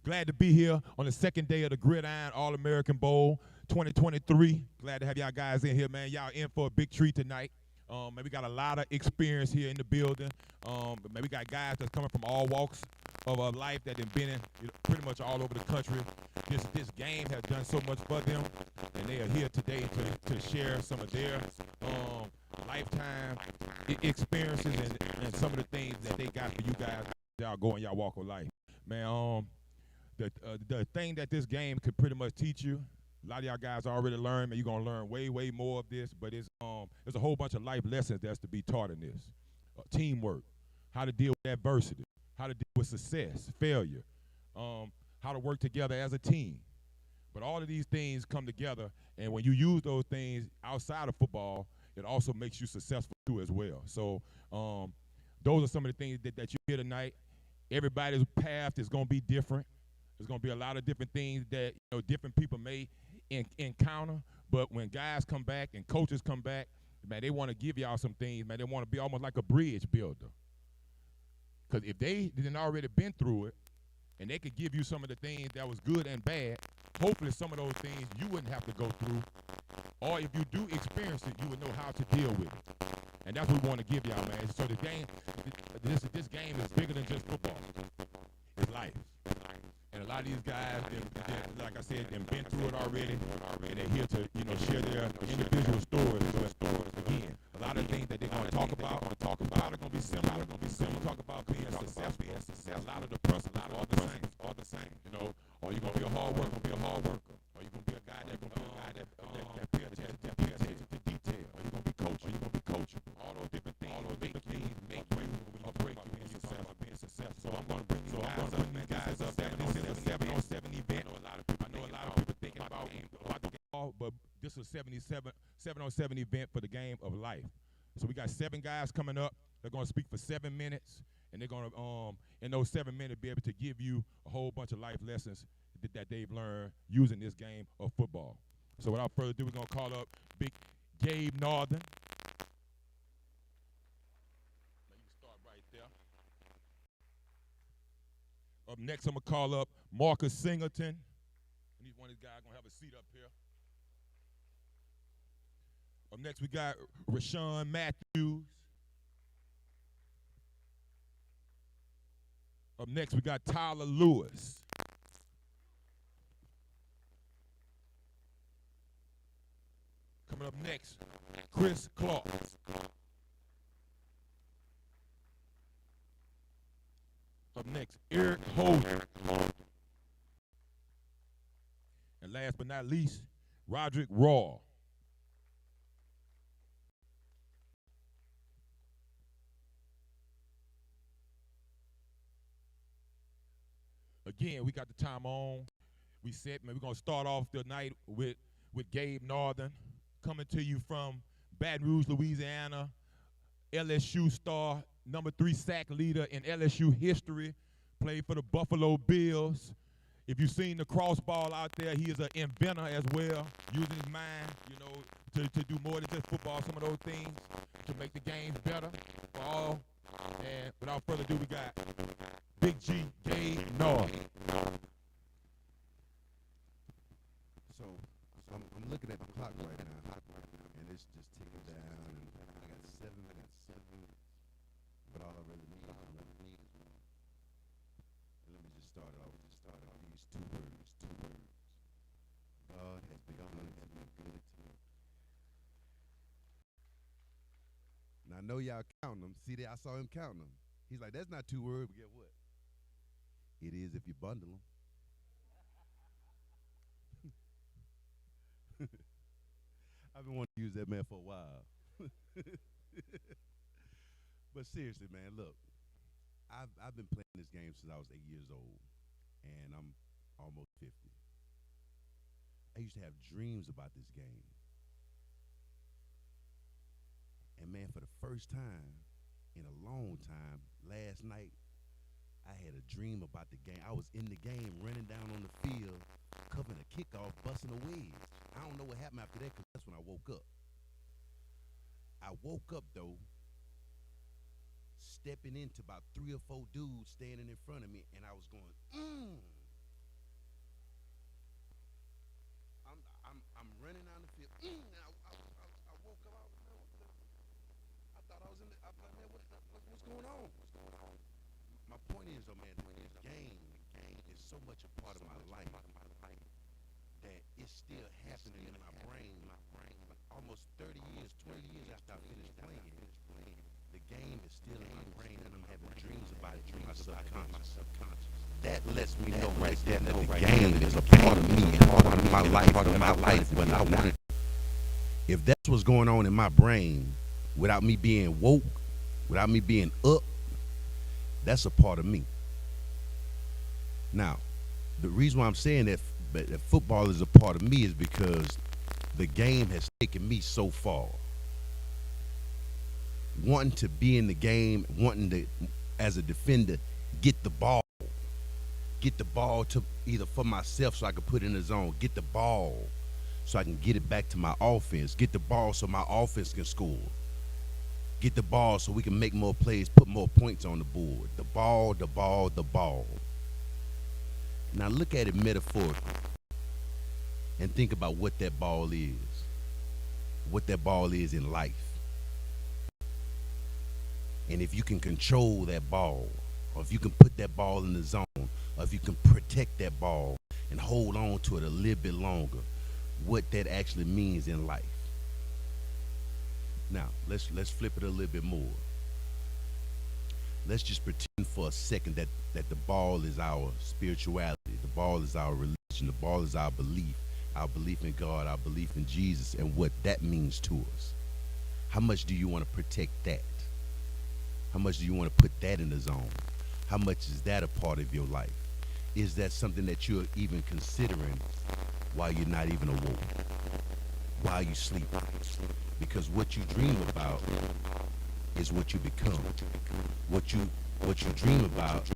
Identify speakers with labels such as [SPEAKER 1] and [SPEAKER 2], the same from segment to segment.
[SPEAKER 1] Glad to be here on the second day of the Gridiron All-American Bowl 2023. Glad to have y'all guys in here, man. Y'all in for a big treat tonight. Man, we got a lot of experience here in the building. But man, we got guys that's coming from all walks of life that have been in pretty much all over the country. This game has done so much for them, and they are here today to share some of their lifetime experiences and some of the things that they got for you guys. Y'all go in y'all walk of life, man. The thing that this game could pretty much teach you, a lot of y'all guys already learned, man. You're gonna learn way more of this, but there's a whole bunch of life lessons that's to be taught in this. Teamwork, how to deal with adversity, how to deal with success, failure, how to work together as a team. But all of these things come together, and when you use those things outside of football, it also makes you successful too as well. So those are some of the things that you hear tonight. Everybody's path is going to be different. There's going to be a lot of different things that different people may encounter. But when guys come back and coaches come back, man, they want to give y'all some things, man. They want to be almost like a bridge builder. Because if they didn't already been through it, and they could give you some of the things that was good and bad, hopefully some of those things you wouldn't have to go through. Or if you do experience it, you would know how to deal with it. And that's what we want to give y'all, man. So the game, this game is bigger than just football. It's life. And a lot of these guys, like I said, they've been through it already, and they're here to, share their individual stories. Again, a lot of things that they're going to talk about are going to be similar. Talk about being successful. A lot of the principles are the same. Or you're going to be a hard worker, or you're going to be a guy that pay attention to detail. Or you're going to be coaching. All those different things make you or break you in being successful. So I'm going to bring you guys up. 707 event. I know a lot of people thinking about the game, but this is a 707 event for the game of life. So we got 7 guys coming up. They're going to speak for 7 minutes, and they're going to, in those 7 minutes, be able to give you a whole bunch of life lessons that they've learned using this game of football. So without further ado, we're going to call up Big Gabe Northern. Now you can start right there. Up next, I'm going to call up Marcus Singleton. He's one of these guys going to have a seat up here. Up next, we got Rashawn Matthews. Up next, we got Tyler Lewis. Coming up next, Chris Clark. Up next, Eric Holden. And last but not least, Rodri Raw. Again, we got the time on. We said, man, we're going to start off the night with Gabe Northern, coming to you from Baton Rouge, Louisiana, LSU star, number 3 sack leader in LSU history, played for the Buffalo Bills. If you've seen the crossball out there, he is an inventor as well, using his mind, to do more than just football, some of those things, to make the games better for all. And without further ado, we got Big G, Gabe Northern.
[SPEAKER 2] So I'm looking at the clock right now, and it's just ticking down, and I got 7 minutes. But all I really need is one. Let me just start off these two words. God has been good to me. Now I know y'all counting them. See that? I saw him counting them. He's like, that's not 2 words, but get what? It is if you bundle them. I've been wanting to use that man for a while. But seriously, man, look, I've been playing this game since I was 8 years old, and I'm almost 50. I used to have dreams about this game. And man, for the first time in a long time, last night, I had a dream about the game. I was in the game, running down on the field, covering a kickoff, busting a wedge. I don't know what happened after that, because that's when I woke up. I woke up, though, stepping into about 3 or 4 dudes standing in front of me, and I was going, What's going on? My point is, though, man, the game is so much a part of my life that it's still happening in my brain. Almost 30 years, 20 years after I finished playing, the game is still in my brain, and I'm having dreams about it in my subconscious. That lets me know right there that the game is a part of me and part of my life when I want it. If that's what's going on in my brain, without me being woke, without me being up, that's a part of me. Now, the reason why I'm saying that football is a part of me is because the game has taken me so far. Wanting to be in the game, wanting to, as a defender, get the ball to either for myself so I can put it in the zone, get the ball so I can get it back to my offense, get the ball so my offense can score, get the ball so we can make more plays, put more points on the board. The ball, the ball, the ball. Now look at it metaphorically and think about what that ball is in life. And if you can control that ball, or if you can put that ball in the zone, or if you can protect that ball and hold on to it a little bit longer, what that actually means in life. Now, let's flip it a little bit more. Let's just pretend for a second that the ball is our spirituality, the ball is our religion, the ball is our belief in God, our belief in Jesus, and what that means to us. How much do you want to protect that? How much do you want to put that in the zone? How much is that a part of your life? Is that something that you're even considering while you're not even awoke, while you sleep? Because what you dream about is what you become. What you dream about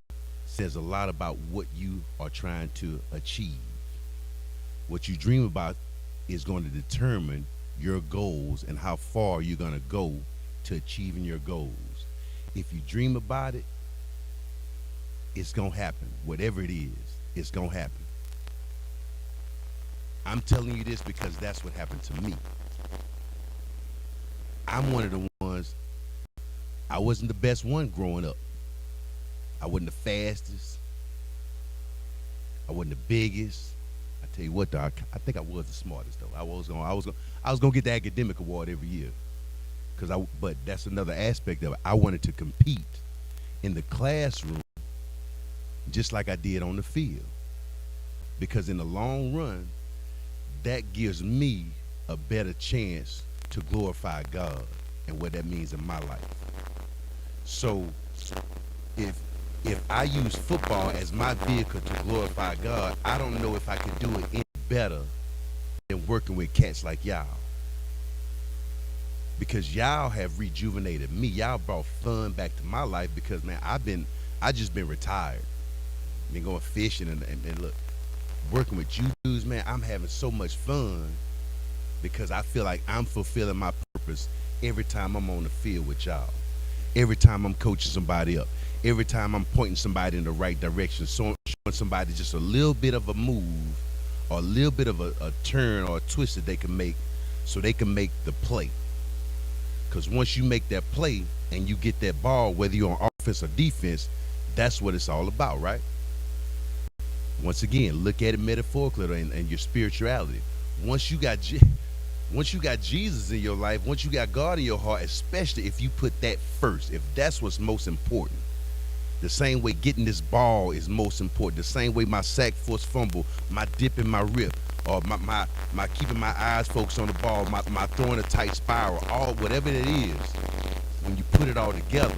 [SPEAKER 2] says a lot about what you are trying to achieve. What you dream about is going to determine your goals and how far you're going to go to achieving your goals. If you dream about it, it's going to happen. Whatever it is, it's going to happen. I'm telling you this because that's what happened to me. I'm one of the ones, I wasn't the best one growing up. I wasn't the fastest. I wasn't the biggest. I tell you what, though, I think I was the smartest, though. I was gonna get the academic award every year. But that's another aspect of it. I wanted to compete in the classroom just like I did on the field. Because in the long run, that gives me a better chance to glorify God and what that means in my life. So if I use football as my vehicle to glorify God, I don't know if I could do it any better than working with cats like y'all. Because y'all have rejuvenated me. Y'all brought fun back to my life because, man, I just been retired. Been going fishing and look, working with you dudes, man, I'm having so much fun because I feel like I'm fulfilling my purpose every time I'm on the field with y'all. Every time I'm coaching somebody up. Every time I'm pointing somebody in the right direction, showing somebody just a little bit of a move or a little bit of a turn or a twist that they can make so they can make the play. Because once you make that play and you get that ball, whether you're on offense or defense, that's what it's all about, right? Once again, look at it metaphorically and your spirituality. Once you got Jesus in your life, once you got God in your heart, especially if you put that first, if that's what's most important. The same way getting this ball is most important. The same way my sack force fumble, my dip in my rip, or my keeping my eyes focused on the ball, my throwing a tight spiral, all whatever it is, when you put it all together,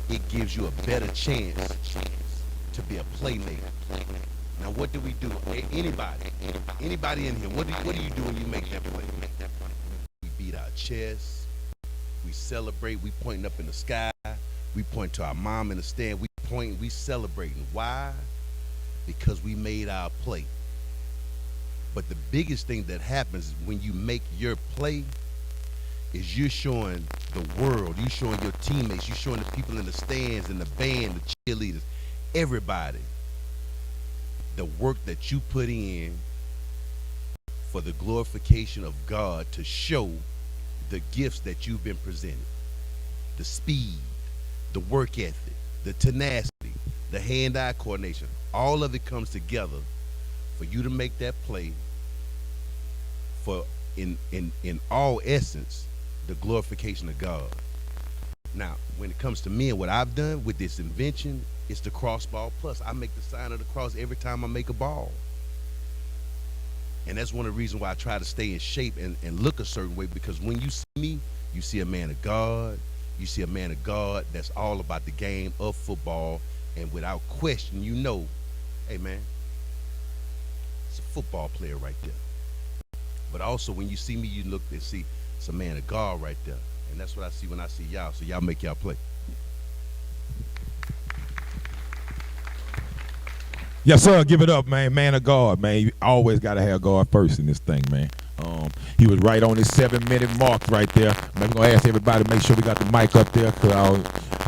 [SPEAKER 2] it gives you a better chance to be a playmaker. Now, what do we do? Anybody in here, what do you do when you make that play? We beat our chest, we celebrate, we pointing up in the sky, we point to our mom in the stand, we celebrating. Why? Because we made our play. But the biggest thing that happens when you make your play is you're showing the world, you're showing your teammates, you're showing the people in the stands and the band, the cheerleaders, everybody, the work that you put in for the glorification of God to show the gifts that you've been presented. the speed, the work ethic, the tenacity, the hand-eye coordination. All of it comes together for you to make that play for, in all essence, the glorification of God. Now, when it comes to me and what I've done with this invention, it's the crossball plus. I make the sign of the cross every time I make a ball. And that's one of the reasons why I try to stay in shape and look a certain way, because when you see me, you see a man of God. You see a man of God that's all about the game of football. And without question, you know, hey, man, it's a football player right there. But also, when you see me, you look and see it's a man of God right there. And that's what I see when I see y'all. So y'all make y'all play.
[SPEAKER 1] Yes, sir. Give it up, man. Man of God, man. You always got to have God first in this thing, man. He was right on his 7-minute mark right there. I'm going to ask everybody to make sure we got the mic up there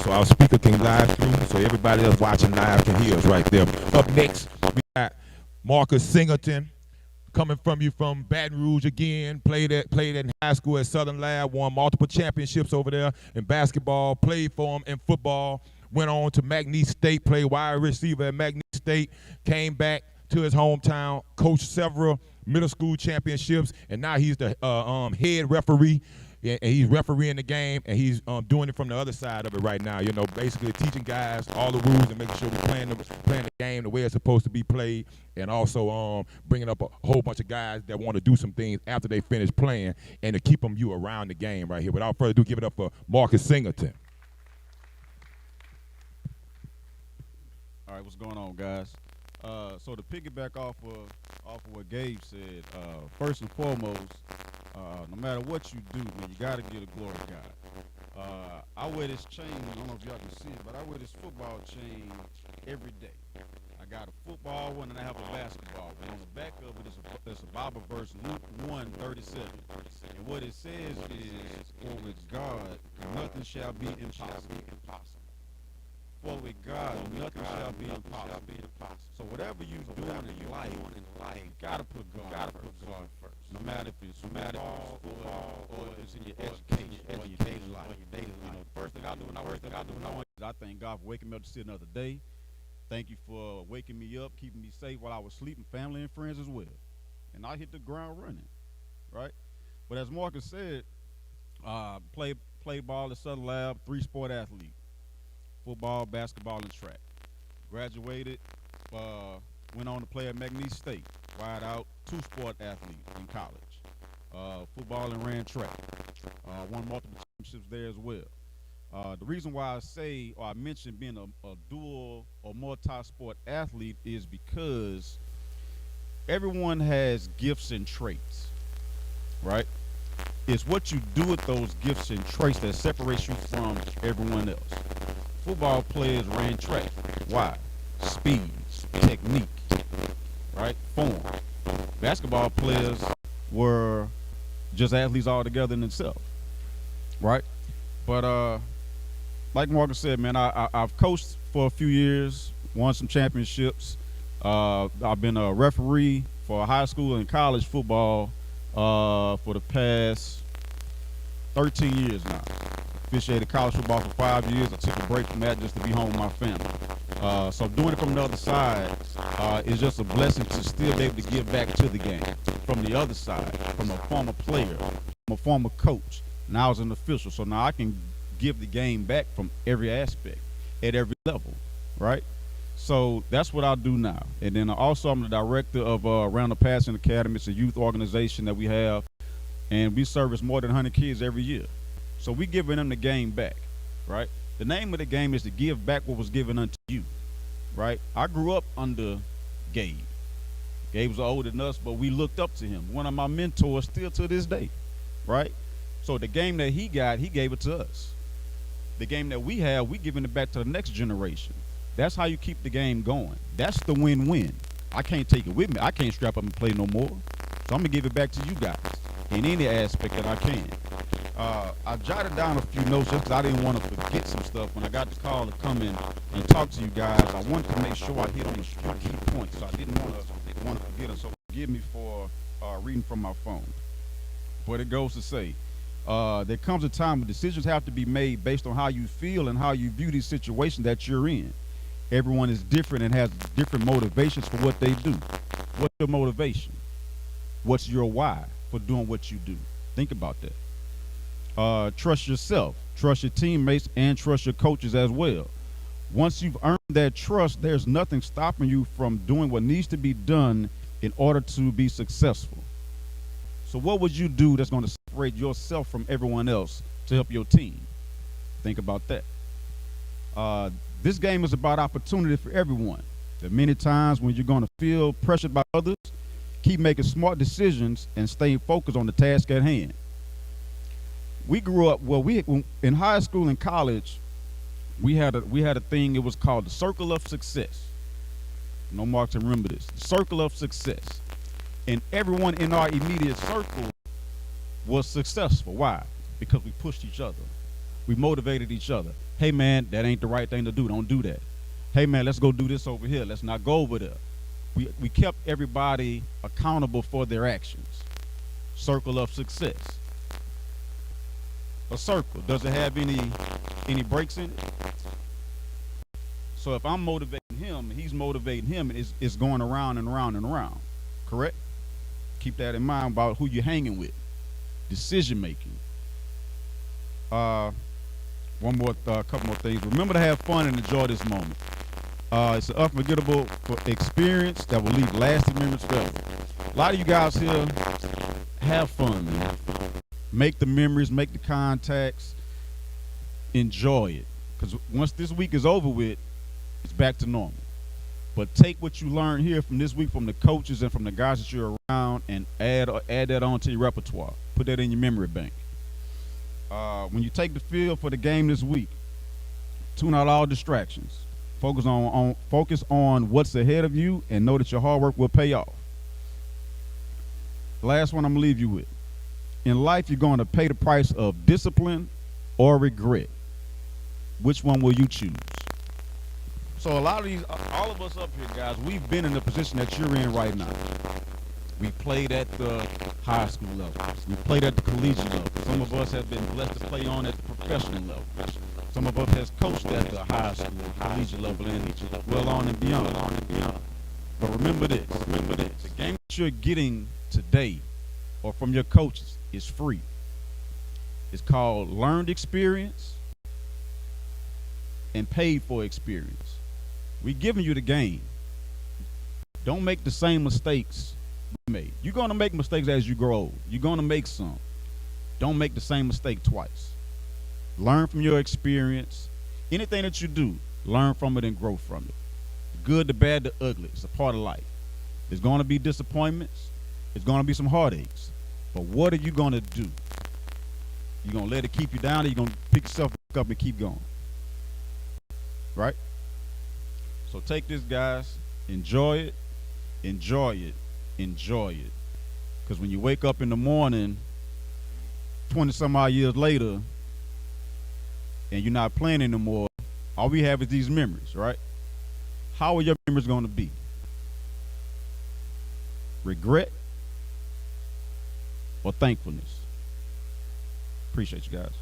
[SPEAKER 1] so our speaker can live through, so everybody that's watching live can hear us right there. Up next, we got Marcus Singleton, coming from you from Baton Rouge again, played in high school at Southern Lab, won multiple championships over there in basketball, played for him in football, went on to McNeese State, played wide receiver at McNeese State, came back to his hometown, coached several middle school championships, and now he's the head referee, and he's refereeing the game, and he's doing it from the other side of it right now, you know, basically teaching guys all the rules and making sure we're playing the game the way it's supposed to be played, and also bringing up a whole bunch of guys that want to do some things after they finish playing and to keep you around the game right here. Without further ado, give it up for Marcus Singleton.
[SPEAKER 3] All right, what's going on, guys? So to piggyback off of what Gabe said, first and foremost, no matter what you do, man, you got to give the glory to God. I wear this chain, I don't know if y'all can see it, but I wear this football chain every day. I got a football one and I have a basketball one. On the back of it is a Bible verse, Luke 1:37. And what it says is, for with God, nothing shall be impossible. For with God, nothing shall be impossible. So whatever you do in life, you gotta put God first. No matter if it's football or if it's in your education or your daily life. You know, the first thing I do when I is I thank God for waking me up to see another day. Thank you for waking me up, keeping me safe while I was sleeping, family and friends as well. And I hit the ground running, right? But as Marcus said, played ball at Southern Lab, 3-sport athlete. Football, basketball, and track. Graduated, went on to play at McNeese State. Wide out, 2-sport athlete in college. Football and ran track. Won multiple championships there as well. The reason why I mentioned being a dual or multi-sport athlete is because everyone has gifts and traits, right? It's what you do with those gifts and traits that separates you from everyone else. Football players ran track. Why? Speed, technique, right? Form. Basketball players were just athletes all together in themselves, right? But like Marcus said, man, I've coached for a few years, won some championships. I've been a referee for high school and college football for the past 13 years now. Officiated college football for 5 years. I took a break from that just to be home with my family. So doing it from the other side is just a blessing to still be able to give back to the game from the other side, from a former player, from a former coach. Now as an official, so now I can give the game back from every aspect at every level, right? So that's what I do now. And then also I'm the director of Around the Passing Academy. It's a youth organization that we have, and we service more than 100 kids every year. So we giving them the game back, right? The name of the game is to give back what was given unto you, right? I grew up under Gabe. Gabe was older than us, but we looked up to him. One of my mentors still to this day, right? So the game that he got, he gave it to us. The game that we have, we giving it back to the next generation. That's how you keep the game going. That's the win-win. I can't take it with me. I can't strap up and play no more. So I'm going to give it back to you guys in any aspect that I can. I jotted down a few notes just because I didn't want to forget some stuff. When I got the call to come in and talk to you guys, I wanted to make sure I hit on the key points. So I didn't want to forget them. So forgive me for reading from my phone. But it goes to say, There comes a time when decisions have to be made based on how you feel and how you view these situations that you're in. Everyone is different and has different motivations for what they do. What's your motivation? What's your why for doing what you do? Think about that. Trust yourself, trust your teammates, and trust your coaches as well. Once you've earned that trust, there's nothing stopping you from doing what needs to be done in order to be successful. So what would you do that's going to separate yourself from everyone else to help your team? Think about that. This game is about opportunity for everyone. There are many times when you're going to feel pressured by others. Keep making smart decisions and stay focused on the task at hand. We grew up, in high school and college, we had a thing, it was called the circle of success. No marks to remember this. The circle of success. And everyone in our immediate circle was successful. Why? Because we pushed each other. We motivated each other. Hey man, that ain't the right thing to do. Don't do that. Hey man, let's go do this over here. Let's not go over there. We kept everybody accountable for their actions. Circle of success. A circle, does it have any breaks in it? So if I'm motivating him, he's motivating him, and it's going around and around and around. Correct? Keep that in mind about who you're hanging with. Decision making. Couple more things. Remember to have fun and enjoy this moment. It's an unforgettable experience that will leave lasting memories forever. A lot of you guys here have fun, man. Make the memories, make the contacts, enjoy it. Because once this week is over with, it's back to normal. But take what you learned here from this week from the coaches and from the guys that you're around and add that on to your repertoire. Put that in your memory bank. When you take the field for the game this week, tune out all distractions. Focus on what's ahead of you and know that your hard work will pay off. Last one I'm going to leave you with. In life, you're going to pay the price of discipline or regret. Which one will you choose? So all of us up here, guys, we've been in the position that you're in right now. We played at the high school level. We played at the collegiate level. Some of us have been blessed to play on at the professional level. Some of us has coached at the high school, collegiate level, and well on and beyond. But remember this. The game that you're getting today or from your coaches is free. It's called learned experience and paid for experience. We're giving you the game. Don't make the same mistakes we made. You're going to make mistakes as you grow old. You're going to make some. Don't make the same mistake twice. Learn from your experience. Anything that you do, learn from it and grow from it. The good, the bad, the ugly. It's a part of life. There's going to be disappointments. There's going to be some heartaches. But what are you going to do? You're going to let it keep you down, or you're going to pick yourself back up and keep going? Right? So take this, guys. Enjoy it. Enjoy it. Enjoy it. Because when you wake up in the morning, 20-some odd years later, and you're not playing anymore, all we have is these memories, right? How are your memories going to be? Regret or thankfulness? Appreciate you guys.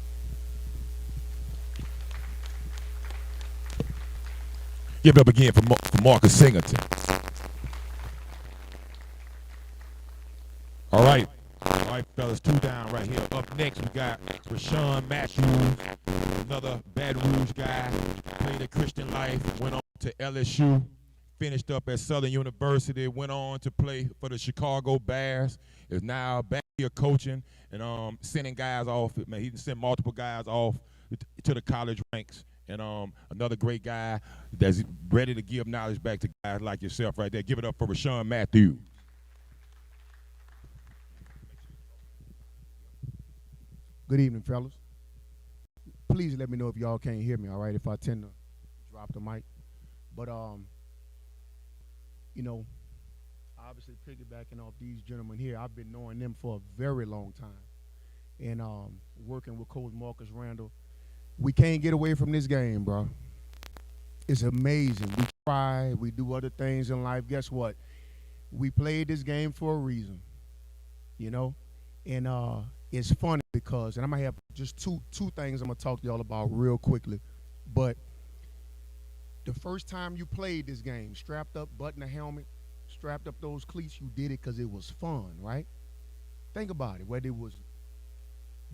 [SPEAKER 1] Give it up again for Marcus Singleton. All right, fellas, 2 down right here. Up next, we got Rashawn Matthews, another Baton Rouge guy, played at Christian Life, went on to LSU, finished up at Southern University, went on to play for the Chicago Bears, is now back here coaching and sending guys off. Man, he sent multiple guys off to the college ranks. And another great guy that's ready to give knowledge back to guys like yourself right there. Give it up for Rashawn Matthews.
[SPEAKER 4] Good evening, fellas. Please let me know if y'all can't hear me, all right, if I tend to drop the mic. But, you know, obviously piggybacking off these gentlemen here, I've been knowing them for a very long time. And working with Coach Marcus Randall, we can't get away from this game, bro. It's amazing. We try, we do other things in life. Guess what? We played this game for a reason, you know? And it's funny because, and I'm going to have just two things I'm going to talk to y'all about real quickly. But the first time you played this game, strapped up, buttoned the helmet, strapped up those cleats, you did it because it was fun, right? Think about it. Whether it was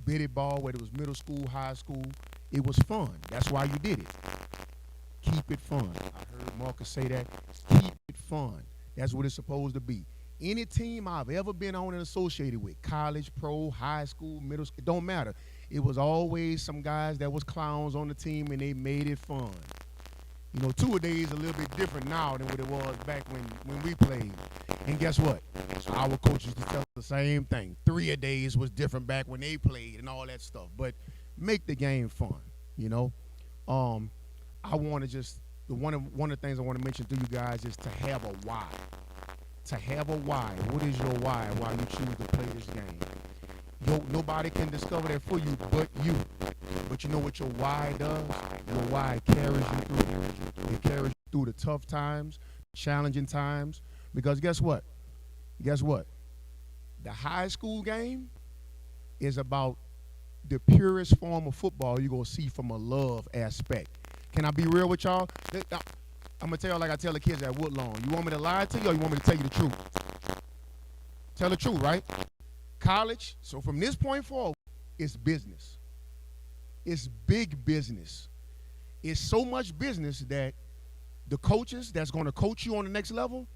[SPEAKER 4] bitty ball, whether it was middle school, high school, it was fun. That's why you did it. Keep it fun. I heard Marcus say that. Keep it fun. That's what it's supposed to be. Any team I've ever been on and associated with, college, pro, high school, middle school, it don't matter. It was always some guys that was clowns on the team, and they made it fun. You know, two-a-days a little bit different now than what it was back when we played. And guess what? Our coaches used to tell us the same thing. Three-a-days was different back when they played and all that stuff. But make the game fun, you know. I want to just, one of the things I want to mention to you guys is to have a why. To have a why. What is your why you choose to play this game? Nobody can discover that for you but you. But you know what your why does? Your why carries you through. It carries you through the tough times, challenging times. Because guess what? The high school game is about the purest form of football you're going to see from a love aspect. Can I be real with y'all? I'm going to tell y'all like I tell the kids at Woodlawn. You want me to lie to you or you want me to tell you the truth? Tell the truth, right? College, so from this point forward, it's business. It's big business. It's so much business that the coaches that's going to coach you on the next level,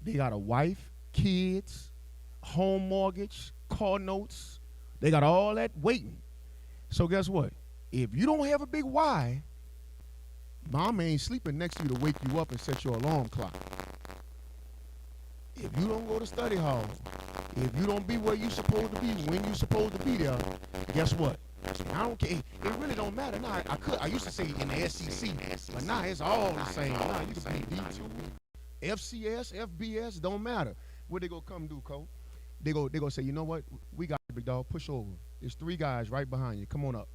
[SPEAKER 4] they got a wife, kids, home mortgage, car notes. They got all that waiting. So guess what? If you don't have a big why, mama ain't sleeping next to you to wake you up and set your alarm clock. If you don't go to study hall, if you don't be where you supposed to be when you supposed to be there, guess what? I don't care. It really don't matter. Now, I used to say in the SEC, but now it's all the same. Now you can be D2, FCS, FBS, don't matter. What they gonna come do, Cole? They go say, you know what? We got it, big dog. Push over. There's 3 guys right behind you. Come on up.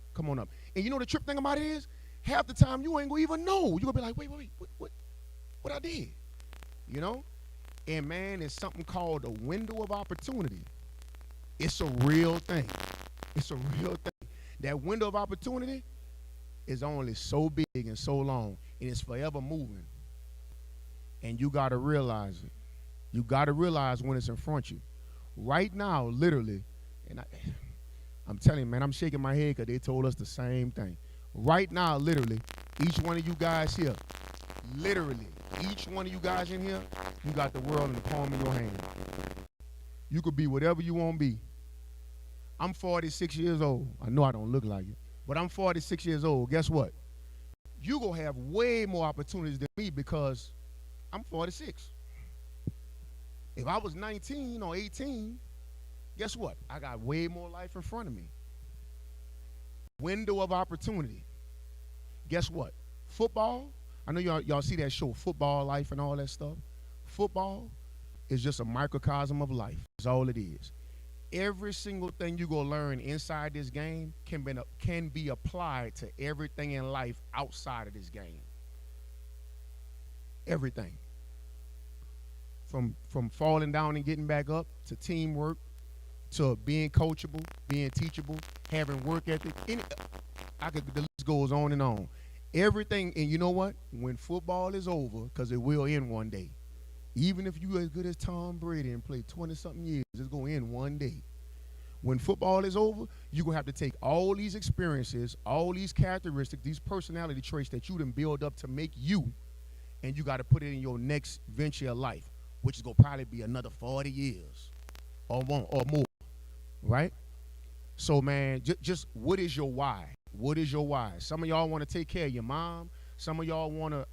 [SPEAKER 4] And you know the trip thing about it is, half the time you ain't gonna even know. You gonna be like, wait, what I did? You know? And man, it's something called a window of opportunity. It's a real thing. It's a real thing. That window of opportunity is only so big and so long, and it's forever moving. And you got to realize it. You got to realize when it's in front of you. Right now, literally, and I'm telling you, man, I'm shaking my head because they told us the same thing. Right now, literally, each one of you guys here, literally, each one of you guys in here, you got the world in the palm of your hand. You could be whatever you want to be. I'm 46 years old. I know I don't look like it, but I'm 46 years old. Guess what? You going to have way more opportunities than me because I'm 46. If I was 19 or 18, guess what? I got way more life in front of me. Window of opportunity. Guess what? Football, I know y'all see that show, Football Life and all that stuff. Football is just a microcosm of life. That's all it is. Every single thing you go learn inside this game can be applied to everything in life outside of this game. Everything. From falling down and getting back up, to teamwork, to being coachable, being teachable, having work ethic. The list goes on and on. Everything, and you know what? When football is over, because it will end one day, even if you as good as Tom Brady and play 20-something years, it's going to end one day. When football is over, you're going to have to take all these experiences, all these characteristics, these personality traits that you done build up to make you, and you got to put it in your next venture of life, which is going to probably be another 40 years or more, right? So, man, just what is your why? What is your why? Some of y'all want to take care of your mom. Some of y'all want to,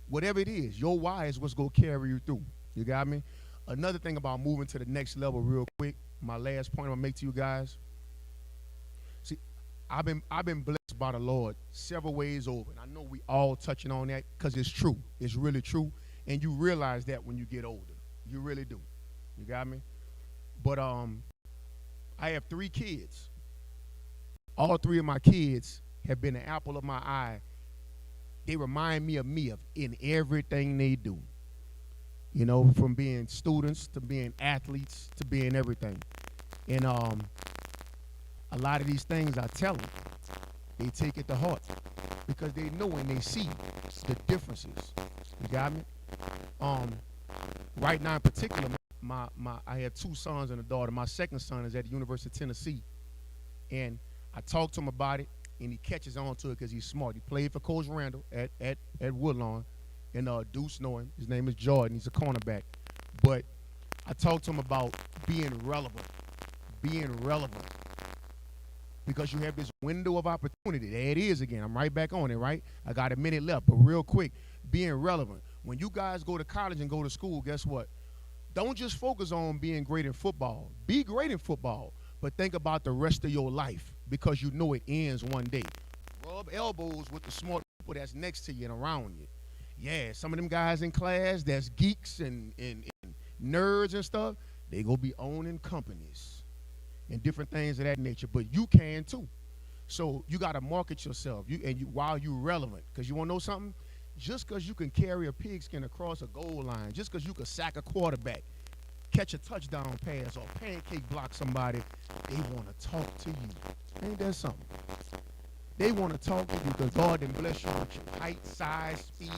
[SPEAKER 4] whatever it is, your why is what's going to carry you through. You got me? Another thing about moving to the next level real quick, my last point I'm going to make to you guys. See, I've been blessed by the Lord several ways over. And I know we all touching on that because it's true. It's really true. And you realize that when you get older. You really do. You got me? But I have 3 kids. All 3 of my kids have been the apple of my eye. They remind me of in everything they do. You know, from being students to being athletes to being everything. And a lot of these things I tell them, they take it to heart because they know and they see the differences. You got me? Right now in particular, I have 2 sons and a daughter. My second son is at the University of Tennessee, and I talked to him about it, and he catches on to it because he's smart. He played for Coach Randall at Woodlawn, and Deuce know him. His name is Jordan. He's a cornerback. But I talked to him about being relevant, because you have this window of opportunity. There it is again. I'm right back on it, right? I got a minute left, but real quick, being relevant. When you guys go to college and go to school, guess what? Don't just focus on being great in football. Be great in football, but think about the rest of your life because you know it ends one day. Rub elbows with the smart people that's next to you and around you. Yeah, some of them guys in class that's geeks and nerds and stuff, they go be owning companies and different things of that nature, but you can too. So you got to market yourself while you're relevant, because you want to know something? Just because you can carry a pigskin across a goal line, just because you can sack a quarterback, catch a touchdown pass, or pancake block somebody, they want to talk to you. Ain't that something? They want to talk to you because God done bless you with your height, size, speed,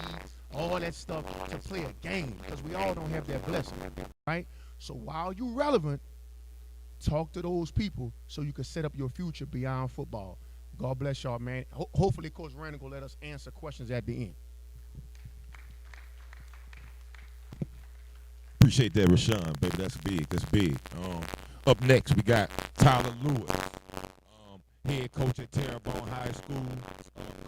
[SPEAKER 4] all that stuff to play a game, because we all don't have that blessing, right? So while you're relevant, talk to those people so you can set up your future beyond football. God bless y'all, man. Hopefully Coach Randall will let us answer questions at the end.
[SPEAKER 1] Appreciate that, Rashawn, baby. That's big. That's big. Up next, we got Tyler Lewis, head coach at Terrebonne High School,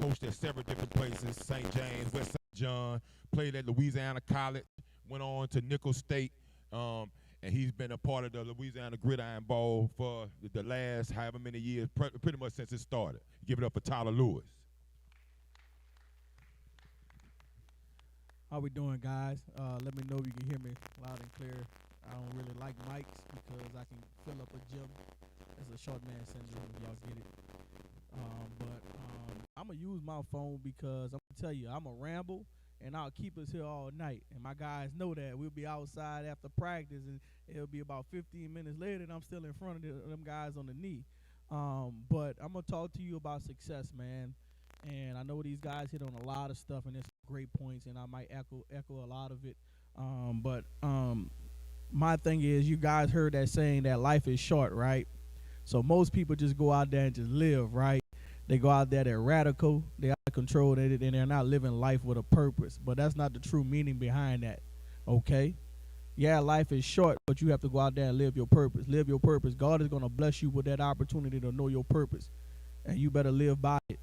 [SPEAKER 1] coached at several different places, St. James, West St. John, played at Louisiana College, went on to Nicholls State, and he's been a part of the Louisiana Gridiron Bowl for the last however many years, pretty much since it started. Give it up for Tyler Lewis.
[SPEAKER 5] How we doing, guys? Let me know if you can hear me loud and clear. I don't really like mics because I can fill up a gym. It's a short man syndrome, if y'all get it. But I'm going to use my phone because I'm going to tell you, I'm a ramble, and I'll keep us here all night. And my guys know that. We'll be outside after practice, and it'll be about 15 minutes later, and I'm still in front of them guys on the knee. But I'm going to talk to you about success, man. And I know these guys hit on a lot of stuff, and it's great points, and I might echo a lot of it. But my thing is, you guys heard that saying that life is short, right? So most people just go out there and just live, right? They go out there, they're radical, they're out of control, and they're not living life with a purpose. But that's not the true meaning behind that, okay? Yeah, life is short, but you have to go out there and live your purpose. Live your purpose. God is going to bless you with that opportunity to know your purpose, and you better live by it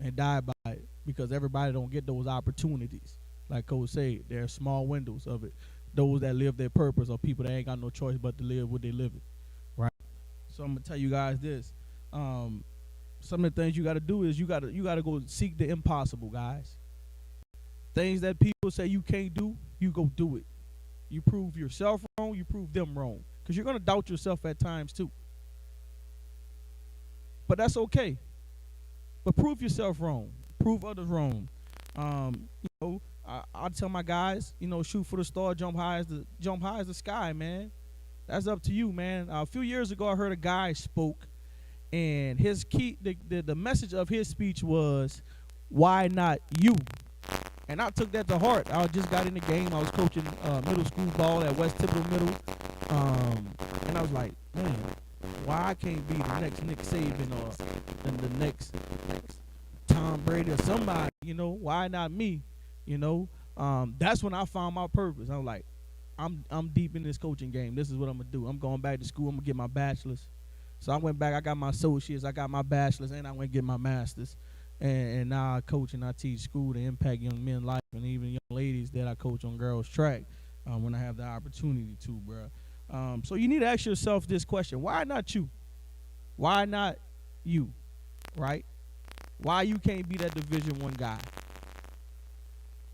[SPEAKER 5] and die by it, because everybody don't get those opportunities. Like Coach said, there are small windows of it. Those that live their purpose are people that ain't got no choice but to live what they live it, right? So I'm gonna tell you guys this. Some of the things you got to do is you got to go seek the impossible, guys. Things that people say you can't do, you go do it. You prove yourself wrong, you prove them wrong, because you're gonna doubt yourself at times too. But that's okay. But prove yourself wrong. Prove others wrong. I tell my guys, shoot for the star, jump high as the sky, man. That's up to you, man. A few years ago, I heard a guy spoke, and his the message of his speech was, "Why not you?" And I took that to heart. I just got in the game. I was coaching middle school ball at West Thibodeau Middle, and I was like, man, why I can't be the next Nick Saban or the next Tom Brady or somebody, why not me? That's when I found my purpose. I was like, I'm deep in this coaching game. This is what I'm gonna do. I'm going back to school. I'm gonna get my bachelor's. So I went back. I got my associates. I got my bachelor's, and I went to get my master's. And now I coach and I teach school to impact young men's life, and even young ladies that I coach on girls track when I have the opportunity to, bro. So you need to ask yourself this question: why not you? Why not you? Right? Why you can't be that Division I guy?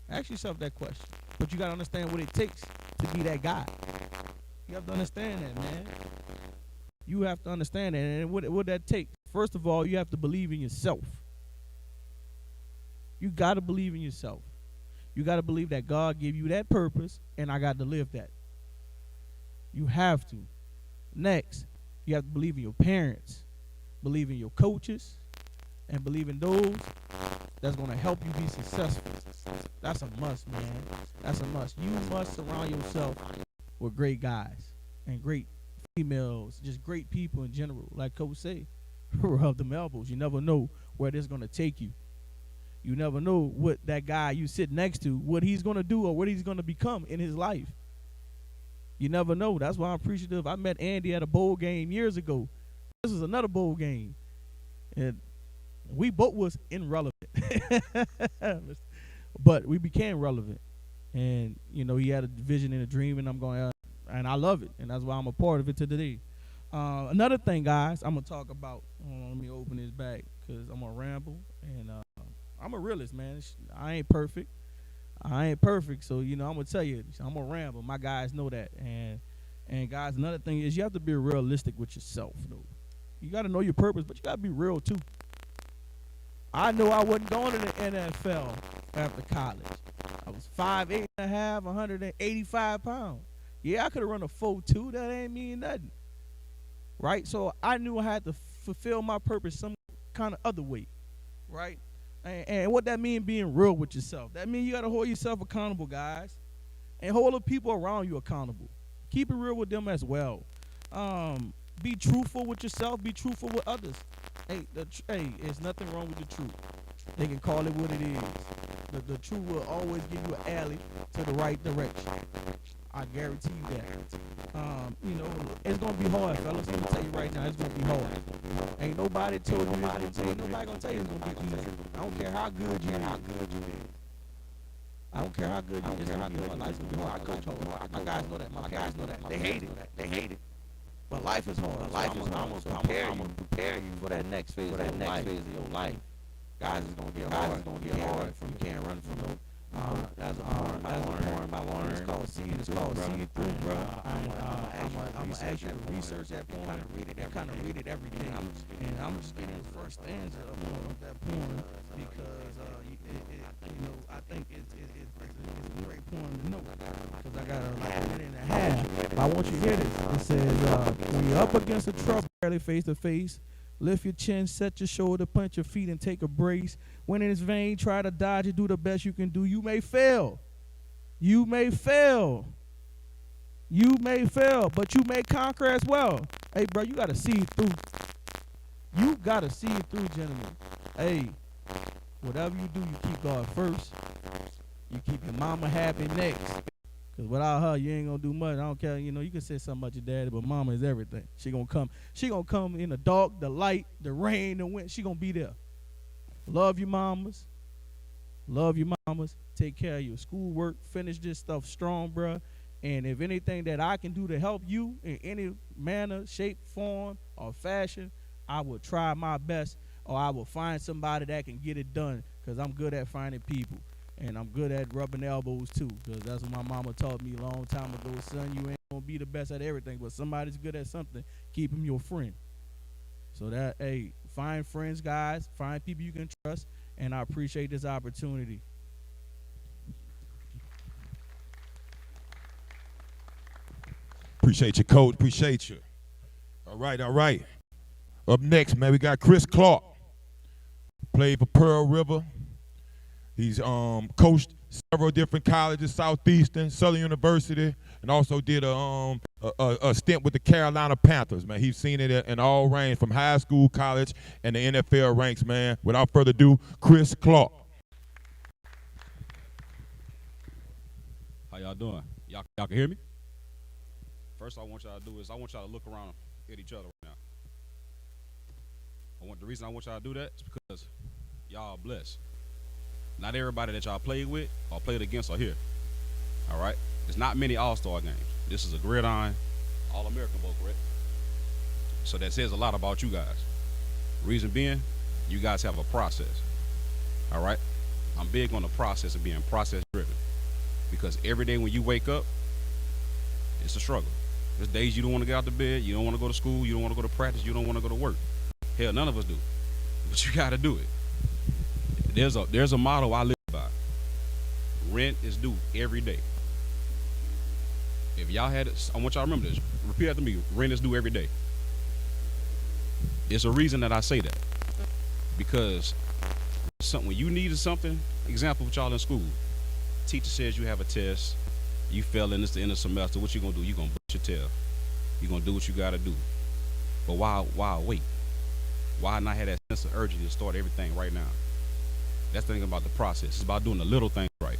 [SPEAKER 5] Ask yourself that question. But you got to understand what it takes to be that guy. You have to understand that, man. You have to understand that. And what that take? First of all, you have to believe in yourself. You got to believe in yourself. You got to believe that God gave you that purpose, and I got to live that. You have to. Next, you have to believe in your parents. believe in your coaches, and believe in those that's going to help you be successful. That's a must, man. That's a must. You must surround yourself with great guys and great females, just great people in general. Like Coach say, rub them elbows. You never know where this is going to take you. You never know what that guy you sit next to, what he's going to do or what he's going to become in his life. You never know. That's why I'm appreciative. I met Andy at a bowl game years ago. This was another bowl game. And we both was irrelevant. But we became relevant. And, you know, he had a vision and a dream, and I'm going, and I love it. And that's why I'm a part of it today. Another thing, guys, I'm going to talk about. Let me open this back because I'm going to ramble. And I'm a realist, man. I ain't perfect. So, you know, I'm going to tell you, I'm going to ramble. My guys know that. And guys, another thing is you have to be realistic with yourself, though. You got to know your purpose, but you got to be real, too. I know I wasn't going to the NFL after college. I was 5'8 and a half, 185 pounds. Yeah, I could have run a 4.2. That ain't mean nothing. Right? So I knew I had to fulfill my purpose some kind of other way. Right? And what that mean being real with yourself. That mean you got to hold yourself accountable, guys. And hold the people around you accountable. Keep it real with them as well. Be truthful with yourself. Be truthful with others. Hey, there's nothing wrong with the truth. They can call it what it is. The truth will always give you an alley to the right direction. I guarantee you that. You know, it's going to be hard, fellas. Let me tell you right now, it's going to be hard. Ain't nobody told you it's going to be. Nobody going to tell you it's going to be easy. I don't care how good you are. I don't care how good you are. It's going to be hard. Life's going to be hard. I coach hard. My guys know that. My guys know that. They hate it. But life is hard. Life is hard. I'm going to prepare you for that next phase of your life. Guys, it's going to get hard. You can't run from no. That's a porn I learned. It's called See It Through, bro. I'm going to ask you to research that porn. Kind of read it every day. I'm just getting the first stanza of that porn because, I think it's a great porn to know. Because I got a minute and a half. But I want you to hear this. It says, when you're up against a trouble, barely face to face, lift your chin, set your shoulder, punch your feet, and take a brace. When in his vein, try to dodge it, do the best you can do. You may fail. But you may conquer as well. Hey, bro, you got to see it through. Gentlemen. Hey, whatever you do, you keep God first. You keep your mama happy next. Because without her, you ain't going to do much. I don't care. You know, you can say something about your daddy, but mama is everything. She going to come in the dark, the light, the rain, the wind. She going to be there. Love your mamas. Take care of your schoolwork. Finish this stuff strong, bruh. And if anything that I can do to help you in any manner, shape, form, or fashion, I will try my best, or I will find somebody that can get it done, because I'm good at finding people. And I'm good at rubbing elbows, too, because that's what my mama taught me a long time ago. Son, you ain't going to be the best at everything, but somebody's good at something. Keep him your friend. So that, hey, find friends, guys. Find people you can trust, and I appreciate this opportunity.
[SPEAKER 1] Appreciate you, Coach. Appreciate you. All right. Up next, man, we got Chris Clark. Played for Pearl River. He's coached several different colleges, Southeastern, Southern University, and also did a stint with the Carolina Panthers, man. He's seen it in all range, from high school, college, and the NFL ranks, man. Without further ado, Chris Clark.
[SPEAKER 3] How y'all doing? Y'all can hear me? First, I want y'all to do is I want y'all to look around at each other right now. The reason I want y'all to do that is because y'all are blessed. Not everybody that y'all played with or played against are here. All right? There's not many all-star games. This is a Gridiron All-American Bowl, correct? So that says a lot about you guys. Reason being, you guys have a process. All right? I'm big on the process of being process-driven, because every day when you wake up, it's a struggle. There's days you don't want to get out of bed, you don't want to go to school, you don't want to go to practice, you don't want to go to work. Hell, none of us do. But you got to do it. There's a motto I live by. Rent is due every day. If y'all had it, I want y'all to remember this. Repeat after me. Rent is due every day. It's a reason that I say that. Because when you needed something, example with y'all in school, teacher says you have a test, you fail in this the end of the semester, what you gonna do? You gonna brush your tail. You gonna do what you gotta do. But why wait? Why not have that sense of urgency to start everything right now? That's the thing about the process. It's about doing the little things right.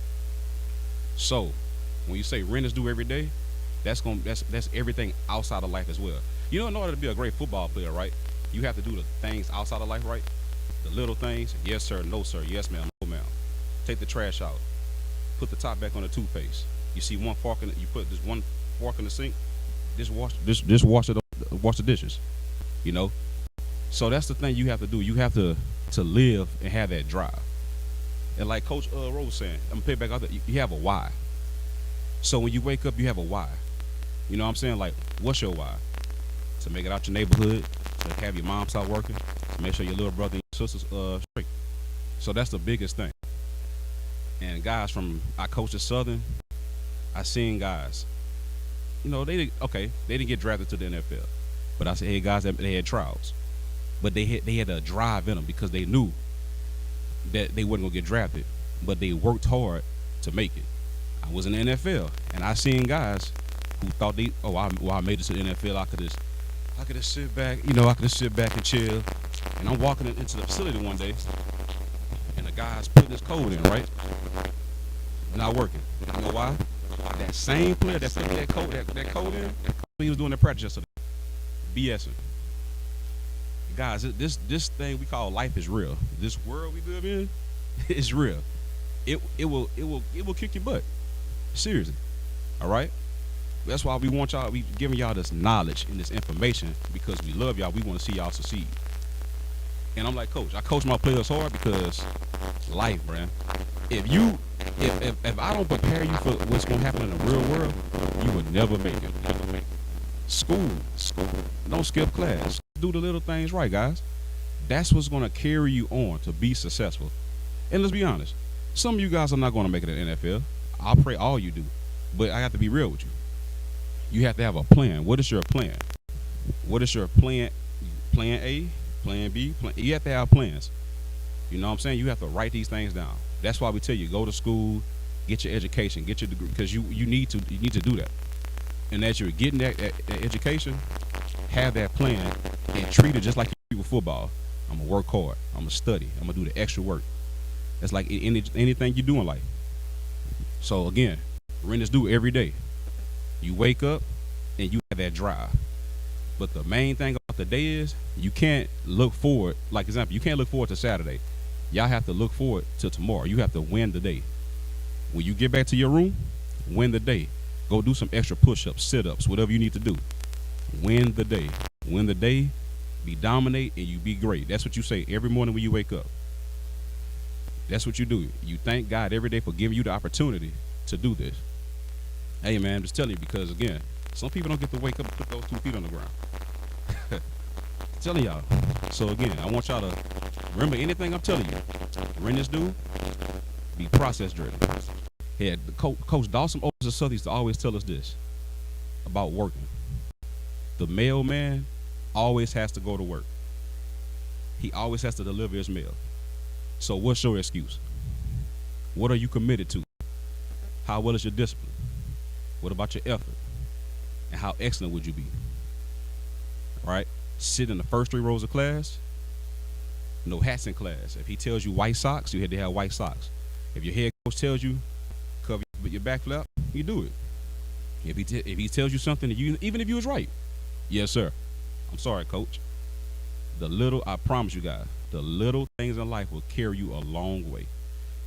[SPEAKER 3] So when you say rent is due every day, that's everything outside of life as well. You know, in order to be a great football player, right, you have to do the things outside of life right. The little things, yes sir, no sir, yes ma'am, no ma'am. Take the trash out. Put the top back on the toothpaste. You see one fork in it, you put this one fork in the sink, just wash the dishes. You know? So that's the thing you have to do. You have to live and have that drive. And like Coach Rose was saying, I'm gonna pay back out there, you have a why. So when you wake up, you have a why. You know what I'm saying? Like, what's your why? To make it out your neighborhood, to have your mom start working, to make sure your little brother and your sister's straight. So that's the biggest thing. And guys I coached at Southern, I seen guys, you know, they didn't get drafted to the NFL. But I said, hey, guys, they had trials. But they had a drive in them because they knew that they wasn't going to get drafted. But they worked hard to make it. I was in the NFL, and I seen guys who thought I made it to the NFL. I could just sit back, you know, I could just sit back and chill. And I'm walking into the facility one day, and the guy's putting his code in, right? Not working. You know why? That same player that's putting that code in, he was doing that practice yesterday. BSing. Guys, this thing we call life is real. This world we live in is real. It will kick your butt. Seriously. All right? That's why we giving y'all this knowledge and this information, because we love y'all. We want to see y'all succeed. And I'm like, Coach, I coach my players hard because life, man. If I don't prepare you for what's going to happen in the real world, you will never make it. School. Don't skip class. Do the little things right, guys. That's what's going to carry you on to be successful. And let's be honest, some of you guys are not going to make it in the NFL. I'll pray all you do. But I have to be real with you. You have to have a plan. What is your plan? What is your plan? Plan A, plan B, you have to have plans. You know what I'm saying? You have to write these things down. That's why we tell you, go to school, get your education, get your degree, because you need to do that. And as you're getting that education, have that plan and treat it just like you do with football. I'm going to work hard. I'm going to study. I'm going to do the extra work. That's like anything you do in life. So again, rent is due every day. You wake up and you have that drive. But the main thing about the day is you can't look forward. Like example, you can't look forward to Saturday. Y'all have to look forward to tomorrow. You have to win the day. When you get back to your room, win the day. Go do some extra push-ups, sit-ups, whatever you need to do. Win the day. Win the day, be dominate, and you be great. That's what you say every morning when you wake up. That's what you do. You thank God every day for giving you the opportunity to do this. Hey, man, I'm just telling you, because, again, some people don't get to wake up and put those 2 feet on the ground. Telling y'all. So, again, I want y'all to remember anything I'm telling you. Rent is due, be process-driven. Yeah, Coach Dawson Owens of Southern used to always tell us this about working. The mailman always has to go to work. He always has to deliver his mail. So what's your excuse? What are you committed to? How well is your discipline? What about your effort? And how excellent would you be? Right? Sit in the first 3 rows of class. No hats in class. If he tells you white socks, you had to have white socks. If your head coach tells you cover your back flap, you do it. If he tells you something, even if you was right, yes sir. I'm sorry, coach. I promise you guys, the little things in life will carry you a long way.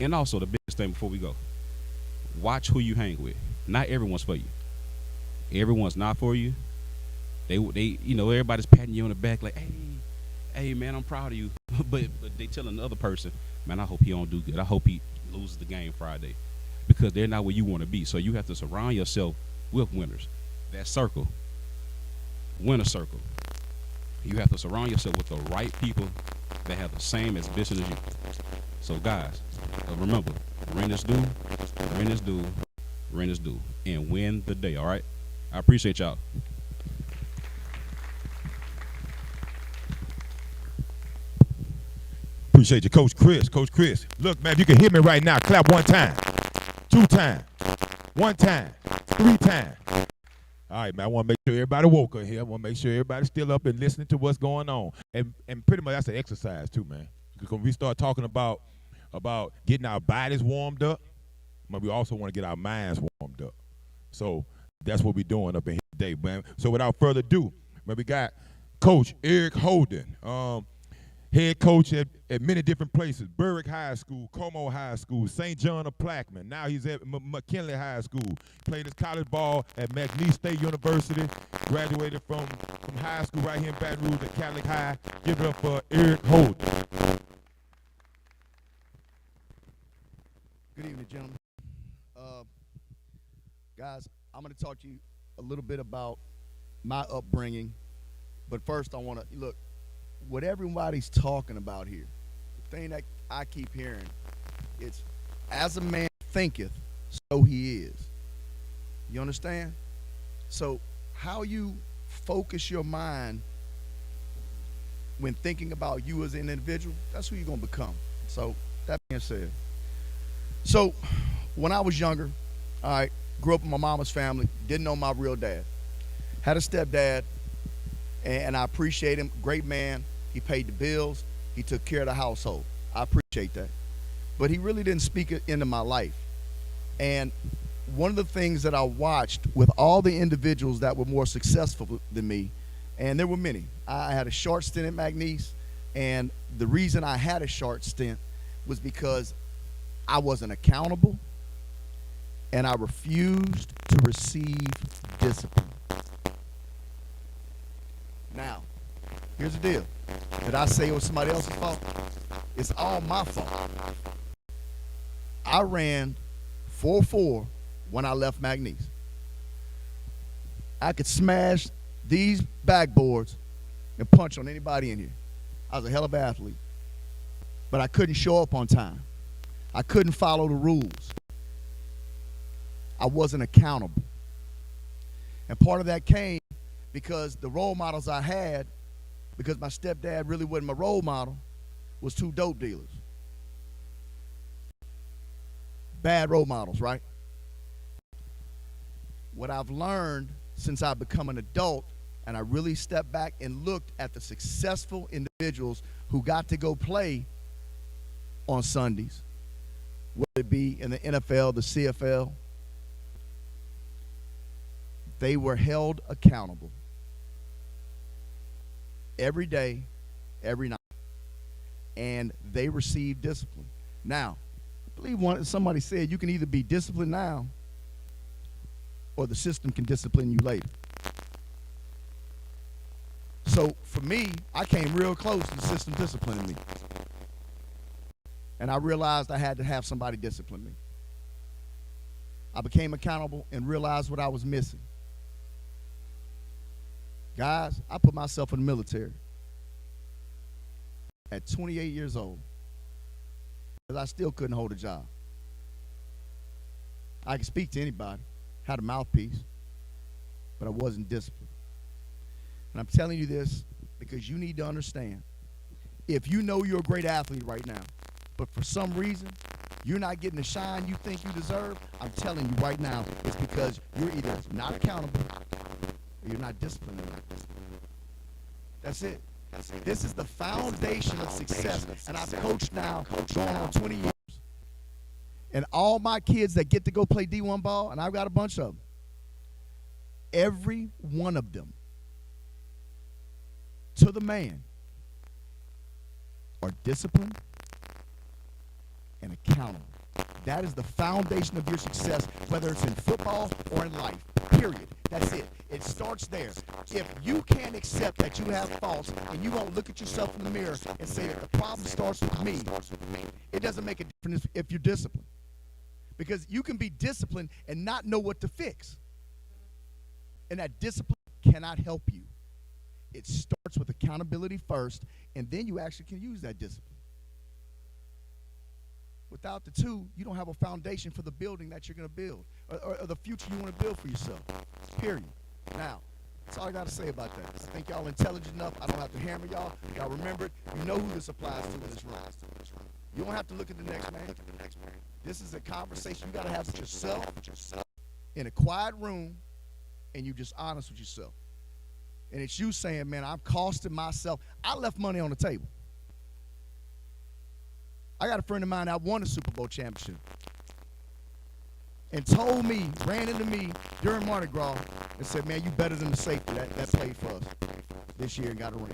[SPEAKER 3] And also the biggest thing before we go, watch who you hang with. Not everyone's for you. Everyone's not for you. They everybody's patting you on the back like, hey man, I'm proud of you. but they telling the other person, man, I hope he don't do good. I hope he loses the game Friday, because they're not where you want to be. So you have to surround yourself with winners. That circle, winner circle. You have to surround yourself with the right people that have the same ambition as you. So guys, remember, rent is due, rent is due, rent is due, and win the day. All right. I appreciate y'all.
[SPEAKER 1] Appreciate you, Coach Chris. Coach Chris, look, man, if you can hear me right now, clap 1 time, 2 times, 1 time, 3 times. All right, man, I want to make sure everybody woke up here. I want to make sure everybody's still up and listening to what's going on. And pretty much that's an exercise too, man. Because when we start talking about getting our bodies warmed up, but we also want to get our minds warmed up. So that's what we're doing up in here today, man. So without further ado, man, we got Coach Eric Holden, head coach at many different places: Berwick High School, Como High School, St. John of Plaquemine. Now he's at McKinley High School. Played his college ball at McNeese State University. Graduated from high school right here in Baton Rouge at Catholic High. Give it up for Eric Holden.
[SPEAKER 6] Good evening, gentlemen. Guys, I'm going to talk to you a little bit about my upbringing. But first, I want to look. What everybody's talking about here, the thing that I keep hearing, it's as a man thinketh, so he is. You understand? So how you focus your mind when thinking about you as an individual, that's who you're going to become. So that being said, so when I was younger, all right, grew up in my mama's family, didn't know my real dad. Had a stepdad, and I appreciate him, great man. He paid the bills. He took care of the household. I appreciate that. But he really didn't speak it into my life. And one of the things that I watched with all the individuals that were more successful than me, and there were many. I had a short stint at McNeese, and the reason I had a short stint was because I wasn't accountable, and I refused to receive discipline. Now, here's the deal. Did I say it was somebody else's fault? It's all my fault. I ran 4.4 when I left McNeese. I could smash these backboards and punch on anybody in here. I was a hell of an athlete. But I couldn't show up on time. I couldn't follow the rules. I wasn't accountable. And part of that came because the role models I had, because my stepdad really wasn't my role model, was 2 dope dealers. Bad role models, right? What I've learned since I've become an adult, and I really stepped back and looked at the successful individuals who got to go play on Sundays, whether it be in the NFL, the CFL, they were held accountable every day, every night, and they received discipline. Now, I believe somebody said you can either be disciplined now or the system can discipline you later. So for me, I came real close to the system disciplining me. And I realized I had to have somebody discipline me. I became accountable and realized what I was missing. Guys, I put myself in the military at 28 years old because I still couldn't hold a job. I could speak to anybody, had a mouthpiece, but I wasn't disciplined. And I'm telling you this because you need to understand, if you know you're a great athlete right now, but for some reason you're not getting the shine you think you deserve, I'm telling you right now, it's because you're either not accountable or you're not disciplined enough. That's it. This is the foundation of success. And I've coached now going on 20 years. And all my kids that get to go play D1 ball, and I've got a bunch of them, every one of them, to the man, are disciplined and accountable. That is the foundation of your success, whether it's in football or in life, period. That's it. It starts there. If you can't accept that you have faults and you won't look at yourself in the mirror and say that the problem starts with me, it doesn't make a difference if you're disciplined. Because you can be disciplined and not know what to fix. And that discipline cannot help you. It starts with accountability first, and then you actually can use that discipline. Without the two, you don't have a foundation for the building that you're going to build or the future you want to build for yourself, period. Now, That's all I got to say about that. I think y'all intelligent enough. I don't have to hammer y'all. Y'all remember it. You know who this applies to in this room. You don't have to look at the next man. This is a conversation you got to have with yourself in a quiet room, and you just honest with yourself. And it's you saying, man, I'm costing myself. I left money on the table. I got a friend of mine that won a Super Bowl championship and told me, ran into me during Mardi Gras and said, man, you better than the safety that played for us this year and got a ring.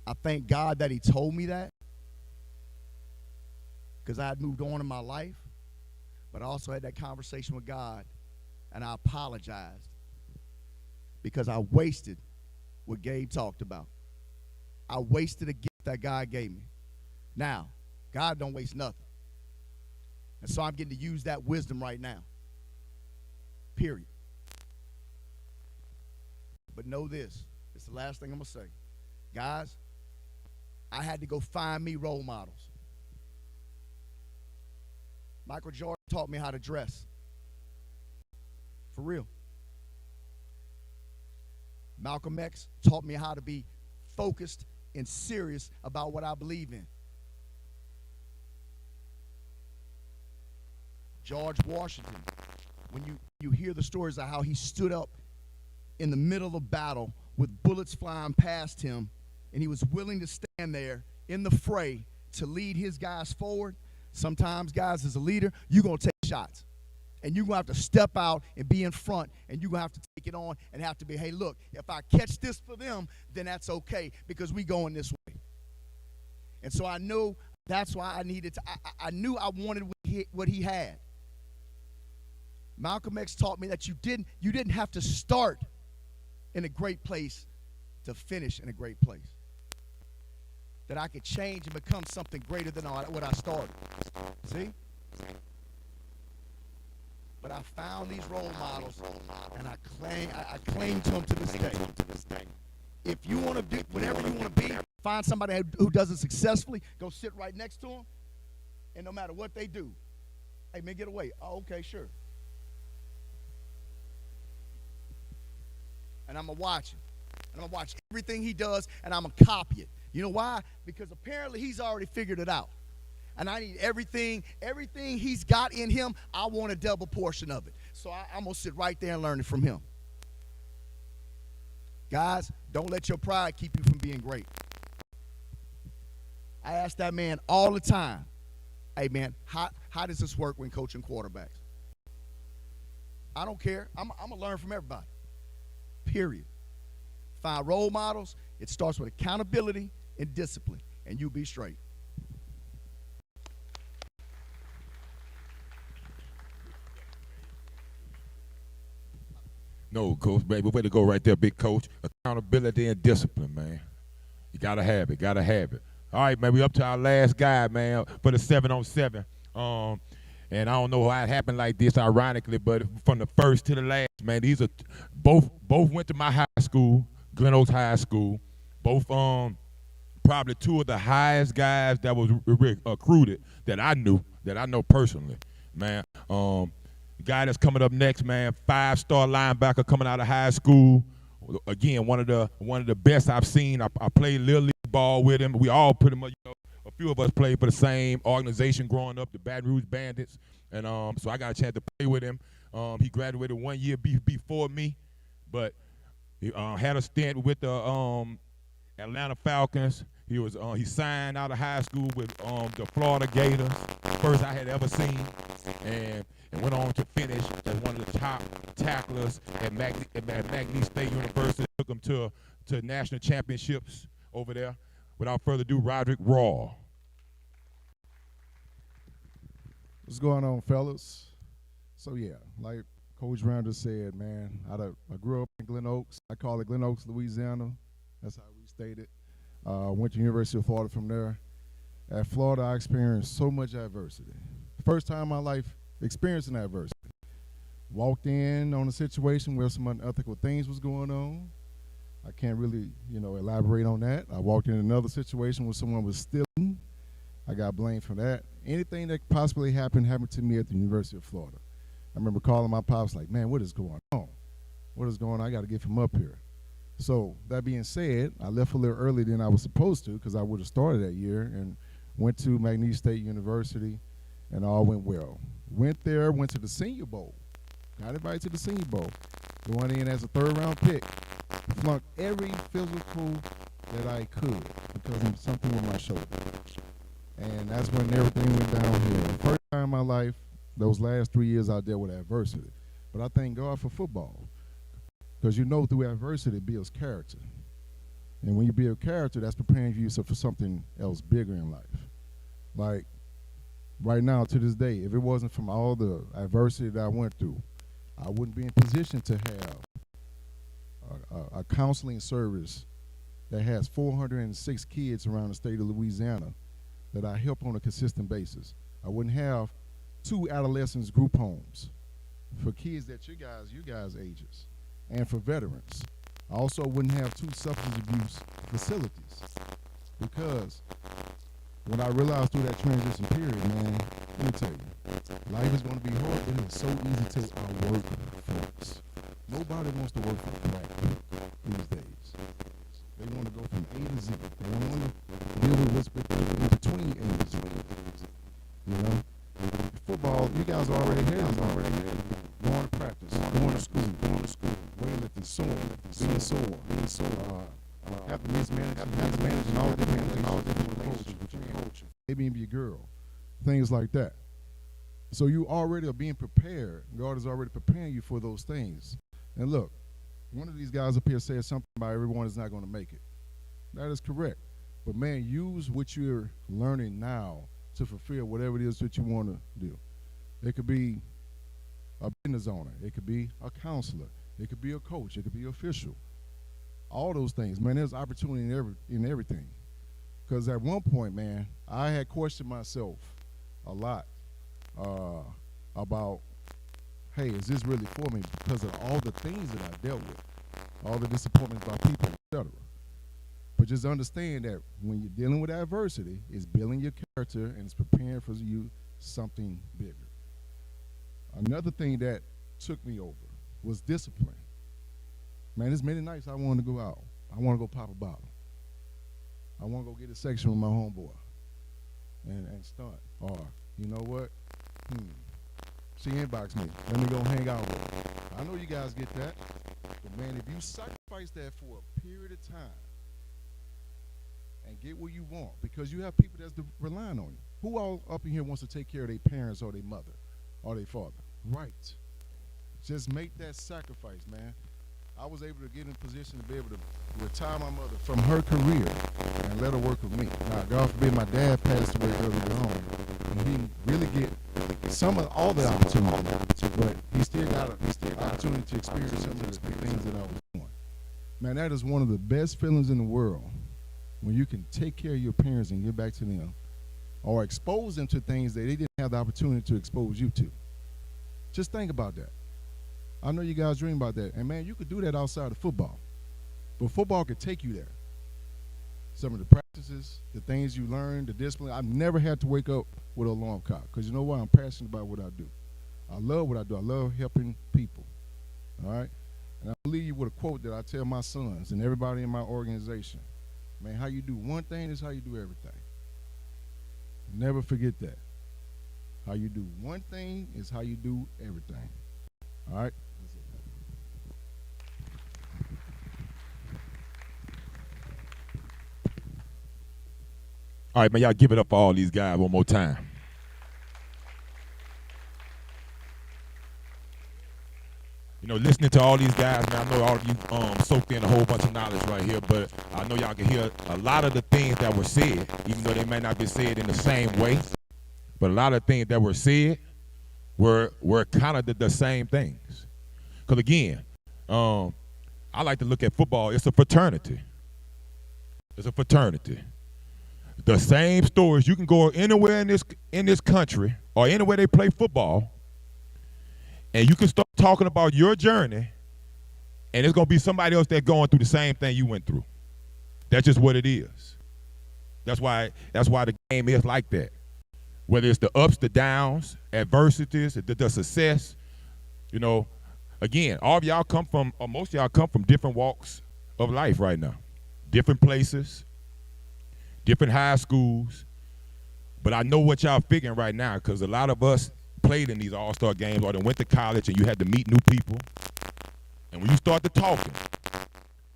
[SPEAKER 6] I thank God that he told me that, because I had moved on in my life, but I also had that conversation with God, and I apologized because I wasted what Gabe talked about. I wasted a gift that God gave me. Now, God don't waste nothing. And so I'm getting to use that wisdom right now. Period. But know this. It's the last thing I'm going to say. Guys, I had to go find me role models. Michael Jordan taught me how to dress. For real. Malcolm X taught me how to be focused and serious about what I believe in. George Washington, when you hear the stories of how he stood up in the middle of a battle with bullets flying past him, and he was willing to stand there in the fray to lead his guys forward. Sometimes, guys, as a leader, you're going to take shots. And you're going to have to step out and be in front, and you're going to have to take it on and have to be, hey, look, if I catch this for them, then that's okay, because we going this way. And so I knew that's why I needed to, I knew I wanted what he had. Malcolm X taught me that you didn't have to start in a great place to finish in a great place. That I could change and become something greater than what I started. See? But I found these role models, and I claim to them to this day. If you want to do whatever you want to be, find somebody who does it successfully, go sit right next to them, and no matter what they do, hey, man, get away. Oh, okay, sure. And I'm going to watch him. And I'm going to watch everything he does, and I'm going to copy it. You know why? Because apparently he's already figured it out. And I need everything he's got in him, I want a double portion of it. So I'm going to sit right there and learn it from him. Guys, don't let your pride keep you from being great. I ask that man all the time, hey, man, how does this work when coaching quarterbacks? I don't care. I'm going to learn from everybody. Period. Find role models. It starts with accountability and discipline, and you'll be straight.
[SPEAKER 1] No, Coach, baby, way to go right there, big coach. Accountability and discipline, man. You gotta have it, All right, man, we up to our last guy, man, for the 7-on-7. And I don't know how it happened like this, ironically, but from the first to the last, man, these are both went to my high school, Glen Oaks High School. Both probably two of the highest guys that was recruited that I know personally, man. Guy that's coming up next, man, 5-star linebacker coming out of high school. Again, one of the best I've seen. I played little league ball with him. We all pretty much, a few of us played for the same organization growing up, the Baton Rouge Bandits, and so I got a chance to play with him. He graduated 1 year before me, but he had a stint with the Atlanta Falcons. He signed out of high school with the Florida Gators, first I had ever seen, and went on to finish as one of the top tacklers at McNeese State University. Took him to national championships over there. Without further ado, Rodri Raw.
[SPEAKER 7] What's going on, fellas? So yeah, like Coach Randall said, man, I grew up in Glen Oaks. I call it Glen Oaks, Louisiana. That's how we stated. Went to University of Florida from there. At Florida, I experienced so much adversity. First time in my life experiencing adversity. Walked in on a situation where some unethical things was going on. I can't really, elaborate on that. I walked in another situation where someone was stealing. I got blamed for that. Anything that possibly happened to me at the University of Florida. I remember calling my pops like, man, what is going on? What is going on? I got to get him up here. So that being said, I left a little earlier than I was supposed to because I would have started that year and went to McNeese State University, and all went well. Went there, went to the Senior Bowl. Got invited to the Senior Bowl. Going in as a third-round pick. Flunked every physical that I could because of something with my shoulder. And that's when everything went downhill. First time in my life, those last 3 years I dealt with adversity. But I thank God for football because you know through adversity it builds character. And when you build character, that's preparing you for something else bigger in life. Like right now, to this day, if it wasn't from all the adversity that I went through, I wouldn't be in position to have a counseling service that has 406 kids around the state of Louisiana that I help on a consistent basis. I wouldn't have 2 adolescents group homes for kids that you guys ages, and for veterans. I also wouldn't have 2 substance abuse facilities because when I realized through that transition period, man, let me tell you, life is going to be hard, but it's so easy to work for us. Nobody wants to work for crack these days. They want to go from A to Z. They don't want to deal with what's between A to Z. You know? Football, you guys are already here. Going to practice, going to school, weightlifting, sewing, being sore, have to mismanage and all different relationships with your coach, maybe even your girl, things like that. So you already are being prepared. God is already preparing you for those things. And look, one of these guys up here said something about everyone is not going to make it. That is correct. But man, use what you're learning now to fulfill whatever it is that you want to do. It could be a business owner. It could be a counselor. It could be a coach. It could be official. All those things, man, there's opportunity in everything. Because at one point, man, I had questioned myself a lot about, hey, is this really for me? Because of all the things that I dealt with, all the disappointments by people, etc. But just understand that when you're dealing with adversity, it's building your character and it's preparing for you something bigger. Another thing that took me over was discipline. Man, there's many nights I want to go out. I want to go pop a bottle. I want to go get a section with my homeboy and stunt. Or, you know what? She inboxed me. Let me go hang out with her. I know you guys get that. But, man, if you sacrifice that for a period of time and get what you want, because you have people that's relying on you. Who all up in here wants to take care of their parents or their mother or their father? Right. Just make that sacrifice, man. I was able to get in position to be able to retire my mother from her career and let her work with me. Now, God forbid my dad passed away earlier on, and he didn't really get all the opportunity, but he still got opportunity to experience some of the things that I was doing. Man, that is one of the best feelings in the world when you can take care of your parents and give back to them or expose them to things that they didn't have the opportunity to expose you to. Just think about that. I know you guys dream about that. And, man, you could do that outside of football. But football could take you there. Some of the practices, the things you learn, the discipline. I've never had to wake up with an alarm clock because you know what? I'm passionate about what I do. I love what I do. I love helping people. All right? And I'll leave you with a quote that I tell my sons and everybody in my organization. Man, how you do one thing is how you do everything. Never forget that. How you do one thing is how you do everything. All right?
[SPEAKER 1] All right, man, y'all give it up for all these guys one more time. You know, listening to all these guys, man, I know all of you soaked in a whole bunch of knowledge right here, but I know y'all can hear a lot of the things that were said, even though they may not be said in the same way, but a lot of things that were said were kind of the same things. Because, again, I like to look at football, it's a fraternity. It's a fraternity. The same stories, you can go anywhere in this country or anywhere they play football, and you can start talking about your journey, and it's going to be somebody else that's going through the same thing you went through. That's just what it is. That's why the game is like that. Whether it's the ups, the downs, adversities, the success, You know, again, all of y'all come from, or most of y'all come from different walks of life right now. Different places, different high schools. But I know what y'all figuring right now, because a lot of us played in these all-star games or then went to college and you had to meet new people. And when you start to talking,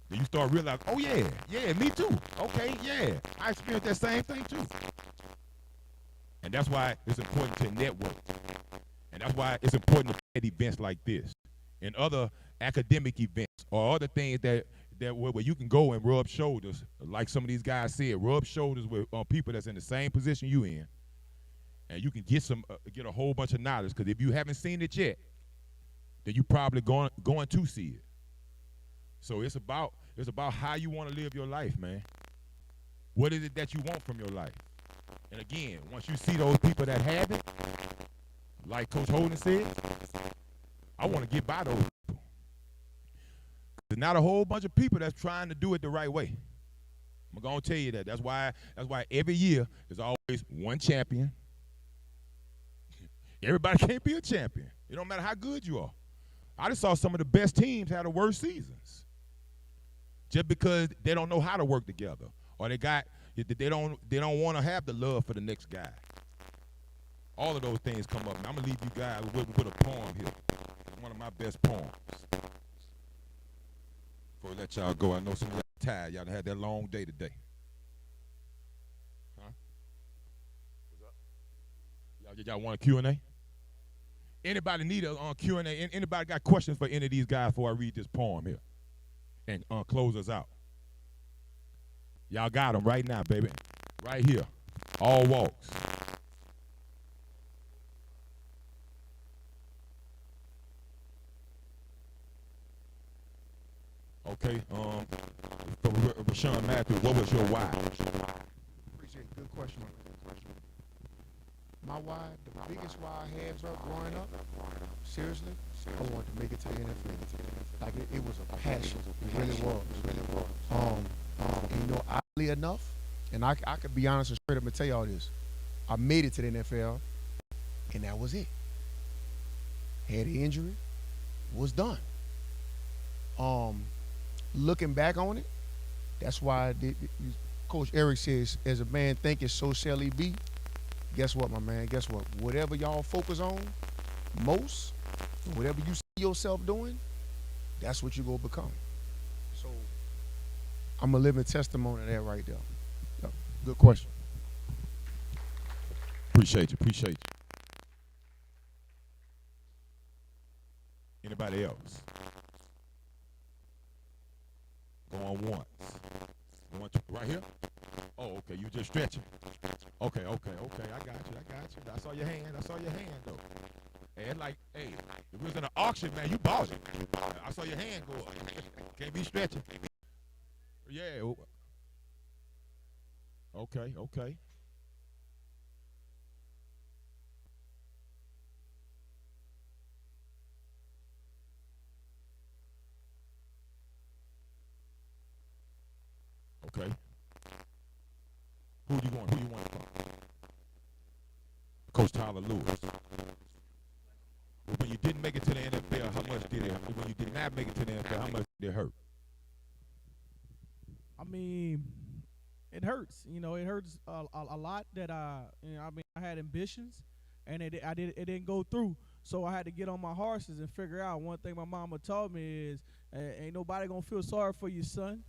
[SPEAKER 1] then you start realizing, oh yeah, me too. Okay, yeah, I experienced that same thing too. And that's why it's important to network. And that's why it's important to at events like this and other academic events or other things that where you can go and rub shoulders, like some of these guys said, rub shoulders with people that's in the same position you in, and you can get a whole bunch of knowledge. Because if you haven't seen it yet, then you probably going to see it. So it's about how you want to live your life, man. What is it that you want from your life? And again, once you see those people that have it, like Coach Holden said, I want to get by those people. There's not a whole bunch of people that's trying to do it the right way. I'm going to tell you that. That's why every year there's always one champion. Everybody can't be a champion. It don't matter how good you are. I just saw some of the best teams have the worst seasons just because they don't know how to work together, or they don't want to have the love for the next guy. All of those things come up. And I'm gonna leave you guys with a poem here. One of my best poems. Before I let y'all go, I know some of y'all tired. Y'all had that long day today. Huh? What's up? Y'all want a Q&A? Anybody need a Q&A? Anybody got questions for any of these guys before I read this poem here and close us out? Y'all got them right now, baby. Right here. All walks. Okay. For Rashawn Matthews, what was your why?
[SPEAKER 4] Appreciate it. Good question. My why, the biggest why I had, bro, growing up, seriously, I wanted to make it to the NFL. Like, it was a passion. It really was. And you know, oddly enough, and I could be honest and straight up and tell y'all this, I made it to the NFL, and that was it. Had an injury, was done. Looking back on it, that's why Coach Eric says, as a man thinketh, so shall he be. Guess what, my man? Guess what? Whatever y'all focus on most, whatever you see yourself doing, that's what you go become. So I'm a living testimony of that right there. Yep. Good question.
[SPEAKER 1] Appreciate you. Anybody else? Going once. Going right here? Oh, okay, you just stretching. Okay, I got you. I saw your hand, though. And like, hey, if it was in an auction, man, you bought it. I saw your hand go up. Can't be stretching. Yeah. Okay. Okay. Who do you want from? Coach Tyler Lewis. When you didn't make it to the NFL, how much did it hurt? When you did not make it to the NFL, how much did it hurt?
[SPEAKER 5] I mean, it hurts. You know, it hurts a lot that I had ambitions, and it didn't go through. So I had to get on my horses and figure out. One thing my mama taught me is, ain't nobody gonna feel sorry for you, son.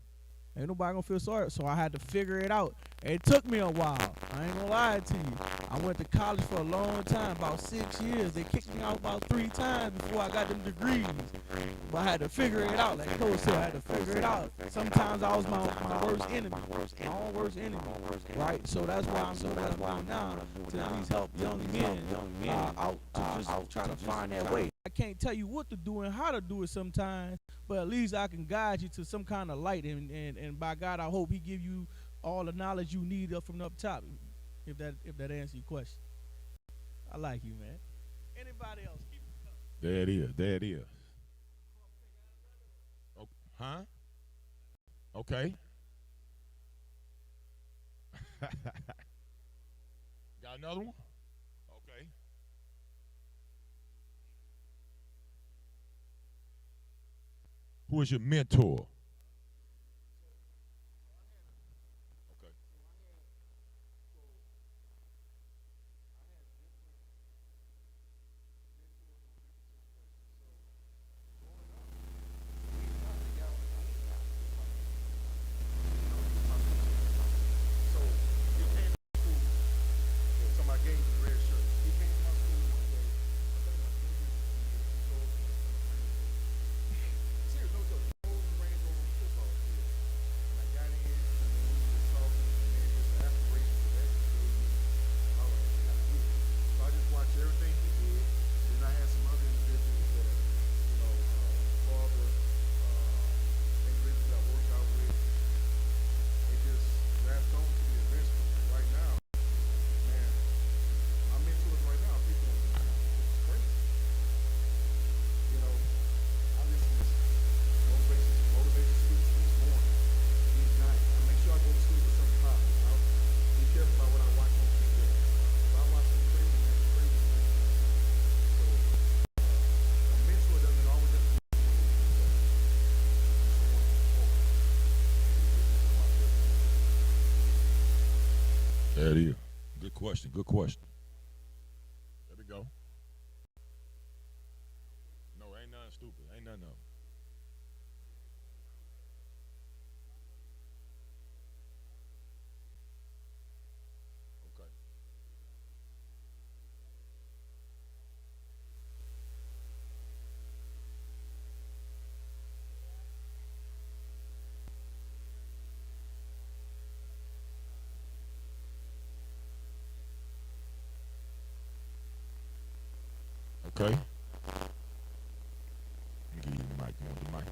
[SPEAKER 5] Ain't nobody gonna feel sorry. So I had to figure it out. It took me a while. I ain't gonna lie to you. I went to college for a long time, about 6 years. They kicked me out about 3 times before I got them degrees. But I had to figure it out. Like Coach said, I had to figure it out. Sometimes I was my worst enemy. My own worst enemy. Right? So that's why I'm doing what I'm doing now, to at least help young men out to just try to find that way. I can't tell you what to do and how to do it sometimes, but at least I can guide you to some kind of light. And by God, I hope He give you all the knowledge you need up from up top. If that answers your question. I like you, man. Anybody else? Keep it coming.
[SPEAKER 1] There it is. Oh, huh? Okay. Got another one? Okay. was your mentor? Okay.
[SPEAKER 4] So he came to school. Yeah, so my game was red shirt. He came to my school one day. I think my junior year, he goes to the Rainbow. Serious, no joke. He goes to the Rainbow on the football field. And I got in, and then we were talking, and then just the aspirations of that just gave me, all right, I gotta do it. So I just watched everything he did, and then I had some other individuals that are, father, individuals that I worked out with. It just grabbed on to me eventually. Right now, man, my mentors right now, people on YouTube, which is crazy. I listen to motivation speech each morning, each night. I make sure I go to sleep with something positive. I be careful about what I watch on TV. If I watch some crazy, man, crazy things. So, a mentor doesn't always have to be someone that you respect. Someone who's forward.
[SPEAKER 1] There it is. Good question. Good question. There we go. No, ain't nothing stupid. Ain't nothing of it. Okay. Okay. Let me give you the mic. You want the mic?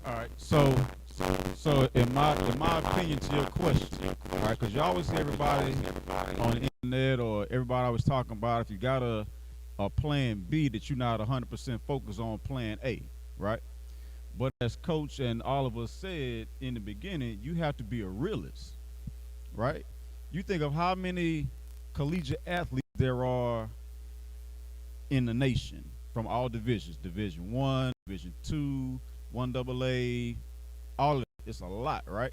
[SPEAKER 3] All right. So in my opinion to your question, all right, because you always hear everybody on the internet or everybody always talking about if you got a plan B that you're not 100% focused on plan A, right? But as coach and all of us said in the beginning, you have to be a realist, right? You think of how many collegiate athletes there are in the nation from all divisions, Division 1, Division 2, 1AA, all of it. It's a lot, right?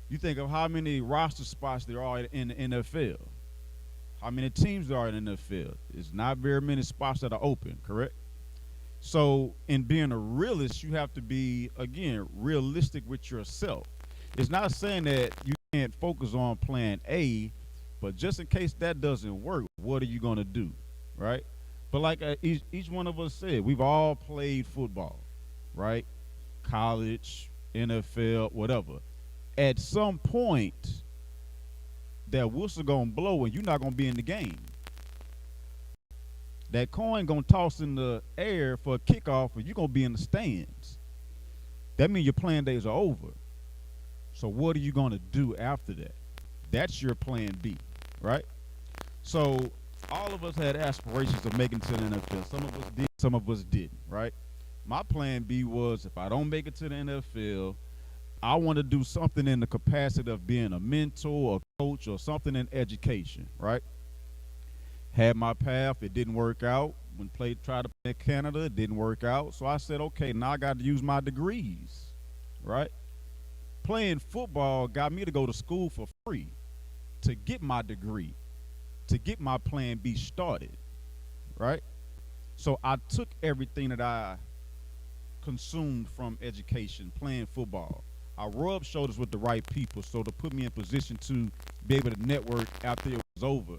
[SPEAKER 3] You think of how many roster spots there are in the NFL, how many teams there are in the NFL. It's not very many spots that are open, correct? So in being a realist, you have to be, again, realistic with yourself. It's not saying that you can't focus on plan A, but just in case that doesn't work, what are you going to do, right? But like each one of us said, we've all played football, right? College, NFL, whatever. At some point, that whistle going to blow and you're not going to be in the game. That coin going to toss in the air for a kickoff and you're going to be in the stands. That means your playing days are over. So what are you going to do after that? That's your plan B, right? So all of us had aspirations of making it to the NFL. Some of us did, some of us didn't, right? My plan B was if I don't make it to the NFL, I want to do something in the capacity of being a mentor, a coach, or something in education, right? Had my path, it didn't work out. Tried to play in Canada, it didn't work out. So I said, okay, now I got to use my degrees, right? Playing football got me to go to school for free to get my degree, to get my plan B started, right? So I took everything that I consumed from education, playing football. I rubbed shoulders with the right people so to put me in position to be able to network after it was over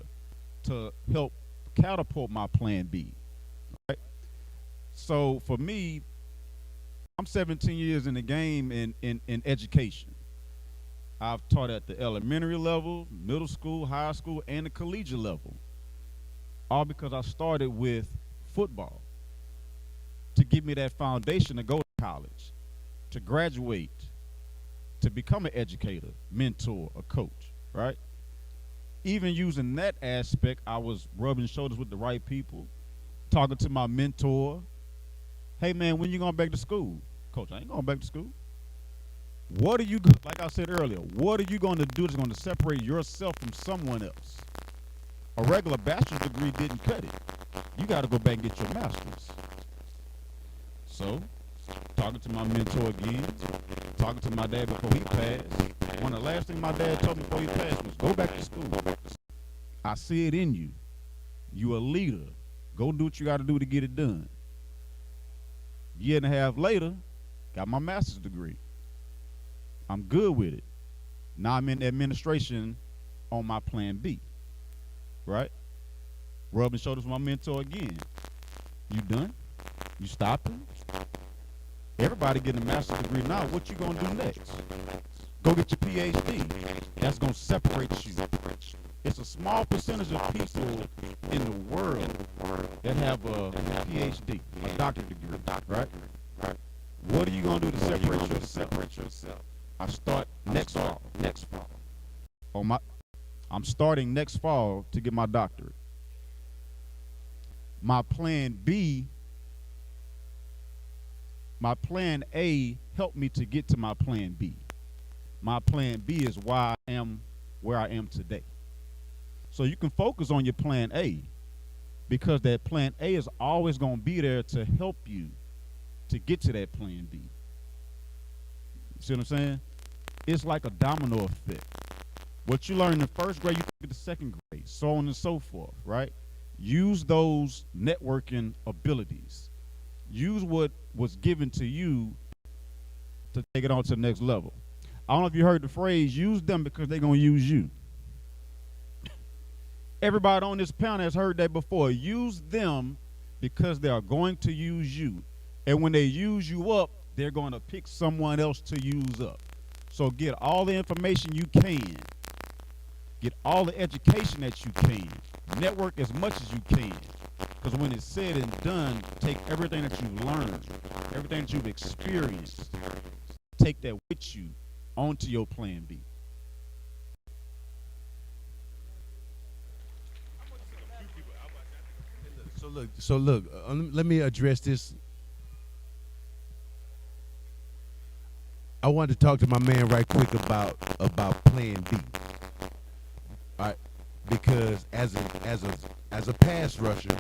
[SPEAKER 3] to help catapult my plan B, right? So for me, I'm 17 years in the game in education. I've taught at the elementary level, middle school, high school, and the collegiate level. All because I started with football to give me that foundation to go to college, to graduate, to become an educator, mentor, a coach, right? Even using that aspect, I was rubbing shoulders with the right people, talking to my mentor. Hey, man, when you going back to school? Coach, I ain't going back to school. What are you, like I said earlier, what are you going to do that's going to separate yourself from someone else? A regular bachelor's degree didn't cut it. You got to go back and get your master's. So, talking to my mentor again, talking to my dad before he passed. One of the last things my dad told me before he passed was, go back to school. I see it in you. You a leader. Go do what you got to do to get it done. Year and a half later, got my master's degree. I'm good with it. Now I'm in administration on my plan B, right? Rubbing shoulders with my mentor again. You done? You stopping? Everybody getting a master's degree now. What you gonna do next? Go get your PhD. That's gonna separate you. It's a small percentage of people in the world that have a PhD, a doctorate degree, right? What are you gonna do to separate yourself? I start next fall. I'm starting next fall to get my doctorate. My plan B, my plan A helped me to get to my plan B. My plan B is why I am where I am today. So you can focus on your plan A, because that plan A is always going to be there to help you to get to that plan B. See what I'm saying? It's like a domino effect. What you learn in the first grade, you take in the second grade, so on and so forth, right? Use those networking abilities. Use what was given to you to take it on to the next level. I don't know if you heard the phrase, use them because they're going to use you. Everybody on this panel has heard that before. Use them because they are going to use you. And when they use you up, they're going to pick someone else to use up. So get all the information you can. Get all the education that you can. Network as much as you can. Because when it's said and done, take everything that you've learned, everything that you've experienced, take that with you onto your plan B.
[SPEAKER 2] So look. Let me address this. I wanted to talk to my man right quick about Plan B. All right, because as a pass rusher,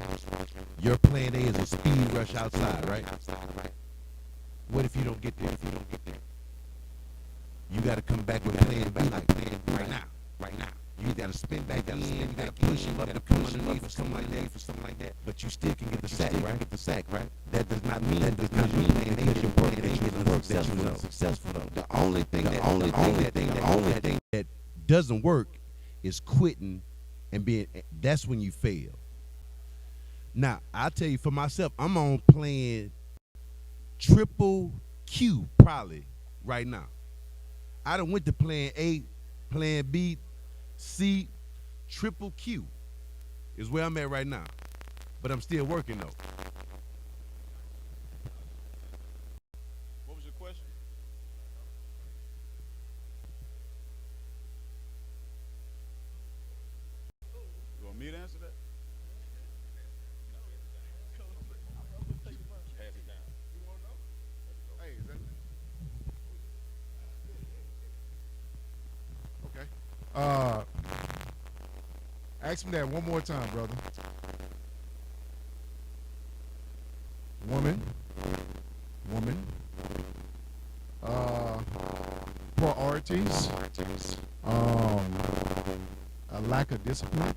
[SPEAKER 2] your Plan A is a speed rush outside, right? What if you don't get there? You got to come back with Plan B, like Plan B right now. You got to spin back in. You got to push him up to come underneath or something like that. But you still can get the sack, right? That does not mean that Plan A is your work. It ain't getting work that you are successful though. The only thing that doesn't work is quitting and being. That's when you fail. Now I tell you for myself, I'm on Plan Triple Q probably right now. I done went to Plan A, Plan B, C, Triple Q is where I'm at right now. But I'm still working though.
[SPEAKER 3] What was your question? You want me to answer that? Pass it down. You want to know?
[SPEAKER 7] Hey, is that okay? Ask me that one more time, brother. Woman. Priorities. A lack of discipline.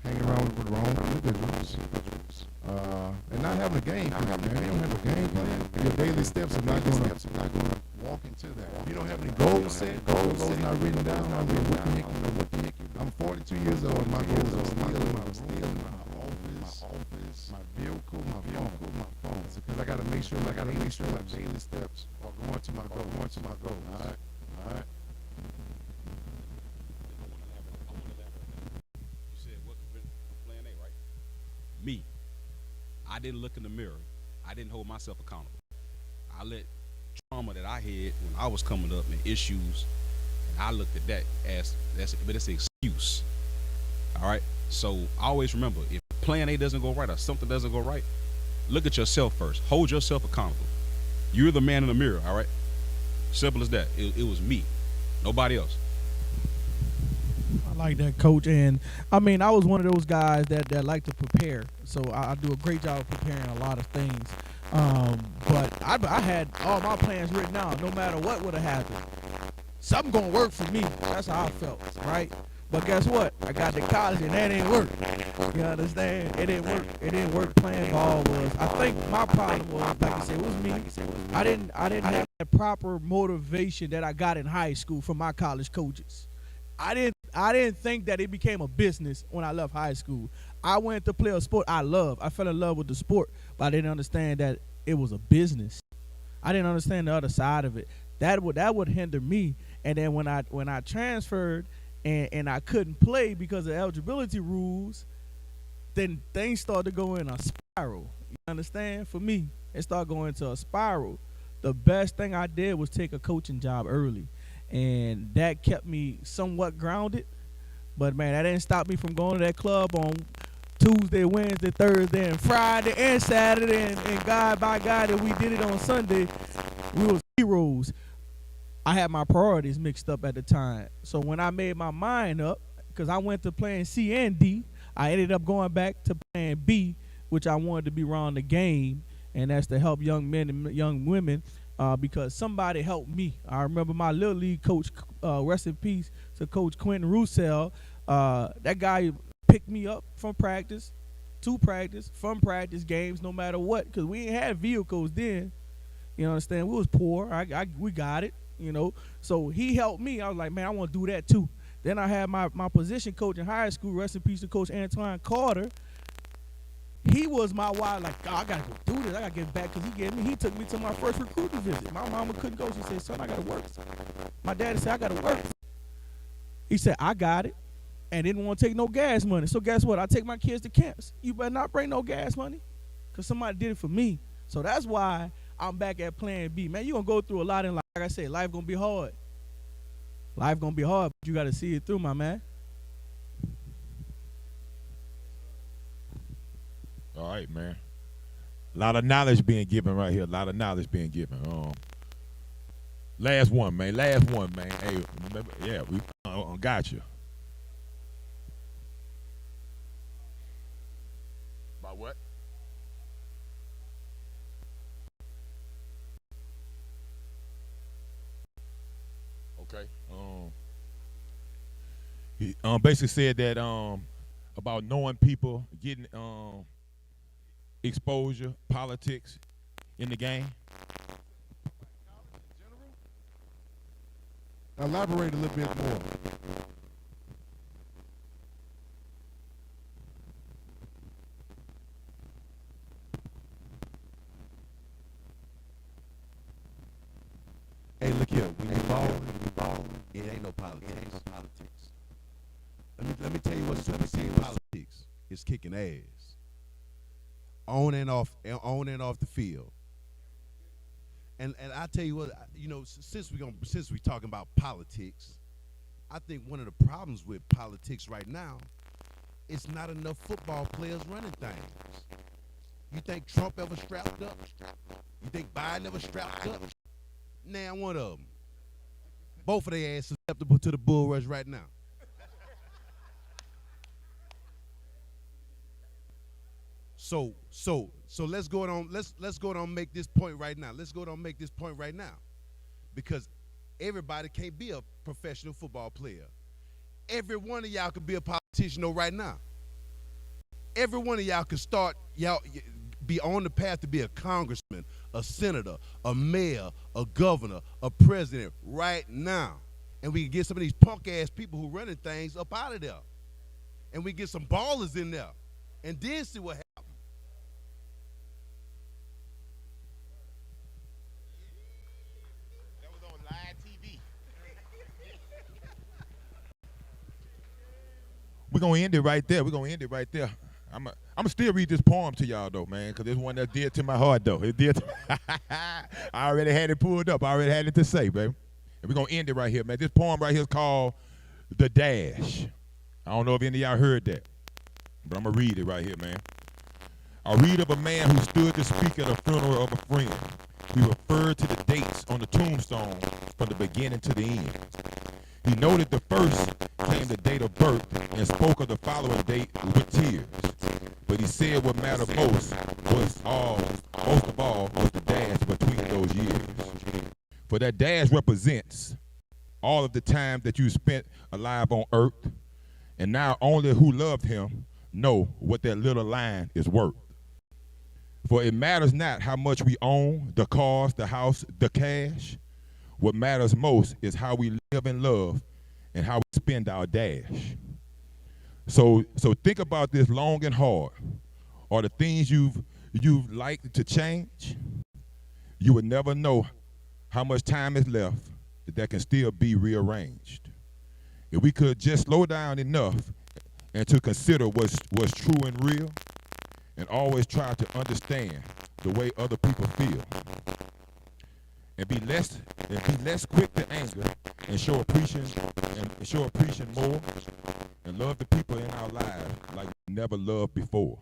[SPEAKER 7] Hanging around with the wrong individuals. And not having a game plan, man. You don't have a game plan. Your daily steps are not going to walk into that. If you don't have any goals set, goals not written down, I mean, what the heck you do? I'm 42 years old, and my goals are still in my office, my vehicle, my phone. Because I got to make sure my daily steps are going to my goals. All right.
[SPEAKER 3] You said what Plan A, right? Me. I didn't look in the mirror. I didn't hold myself accountable. I let trauma that I had when I was coming up and issues, and I looked at that as it's an excuse. All right. So I always remember, if Plan A doesn't go right or something doesn't go right, look at yourself first. Hold yourself accountable. You're the man in the mirror. All right. Simple as that. It was me, nobody else.
[SPEAKER 5] I like that, Coach. And I mean, I was one of those guys that like to prepare. So I do a great job of preparing a lot of things. But I had all my plans written down. No matter what would have happened, something gonna work for me. That's how I felt, right? But guess what? I got to college and that didn't work. You understand? It didn't work. It didn't work. Playing ball was. I think my problem was, like I said, it was me. I didn't have the proper motivation that I got in high school from my college coaches. I didn't think that it became a business when I left high school. I went to play a sport I love. I fell in love with the sport, but I didn't understand that it was a business. I didn't understand the other side of it. That would hinder me. And then when I transferred and I couldn't play because of eligibility rules, then things started to go in a spiral. You understand? For me, it started going into a spiral. The best thing I did was take a coaching job early, and that kept me somewhat grounded. But, man, that didn't stop me from going to that club on Tuesday, Wednesday, Thursday, and Friday, and Saturday, and God by God that we did it on Sunday. We was heroes. I had my priorities mixed up at the time. So when I made my mind up, because I went to playing C and D, I ended up going back to playing B, which I wanted to be around the game, and that's to help young men and young women, because somebody helped me. I remember my little league coach, rest in peace to Coach Quentin Roussel. That guy picked me up from practice, to practice, from practice, games, no matter what, because we ain't had vehicles then. You understand? We was poor. We got it, you know. So he helped me. I was like, man, I want to do that too. Then I had my position coach in high school, rest in peace to Coach Antoine Carter. He was my why, like, oh, I got to go do this. I got to get back, because he took me to my first recruiting visit. My mama couldn't go. She said, son, I got to work. My daddy said, I got to work. He said, I got it, and didn't want to take no gas money. So guess what? I take my kids to camps. You better not bring no gas money, because somebody did it for me. So that's why I'm back at Plan B. Man, you're going to go through a lot in life. Like I said, life going to be hard. Life going to be hard, but you got to see it through, my man.
[SPEAKER 1] All right, man. A lot of knowledge being given right here. A lot of knowledge being given. Last one, man. Hey, remember, yeah, we got you. About what? Okay. He basically said that about knowing people, getting exposure, politics in the game.
[SPEAKER 7] Elaborate a little bit more.
[SPEAKER 2] Hey, look here. When you balling, it ain't no politics. Let me tell you what's politics. It's kicking ass. On and off the field. And I tell you what, you know, since we talking about politics, I think one of the problems with politics right now, it's not enough football players running things. You think Trump ever strapped up? You think Biden ever strapped up? Nah, one of them. Both of their asses susceptible to the bull rush right now. So let's go on. Let's go on and make this point right now. Because everybody can't be a professional football player. Every one of y'all could be a politician though right now. Every one of y'all could be on the path to be a congressman, a senator, a mayor, a governor, a president right now. And we can get some of these punk ass people who running things up out of there. And we get some ballers in there. And then see what happens.
[SPEAKER 1] We're going to end it right there. I'm going to still read this poem to y'all, though, man, because it's one that's dear to my heart, though. It's dear to I already had it pulled up. I already had it to say, baby. And we're going to end it right here, man. This poem right here is called The Dash. I don't know if any of y'all heard that, but I'm going to read it right here, man. I read of a man who stood to speak at a funeral of a friend. He referred to the dates on the tombstone from the beginning to the end. He noted the first came the date of birth and spoke of the following date with tears. But he said what mattered most of all For that dash represents all of the time that you spent alive on earth, and now only who loved him know what that little line is worth. For it matters not how much we own, the cars, the house, the cash. What matters most is how we live and love and how we spend our dash. So think about this long and hard. Are the things you've liked to change? You would never know how much time is left that can still be rearranged. If we could just slow down enough and to consider what's true and real, and always try to understand the way other people feel, and be less quick to anger, and show appreciation more, and love the people in our lives like we never loved before.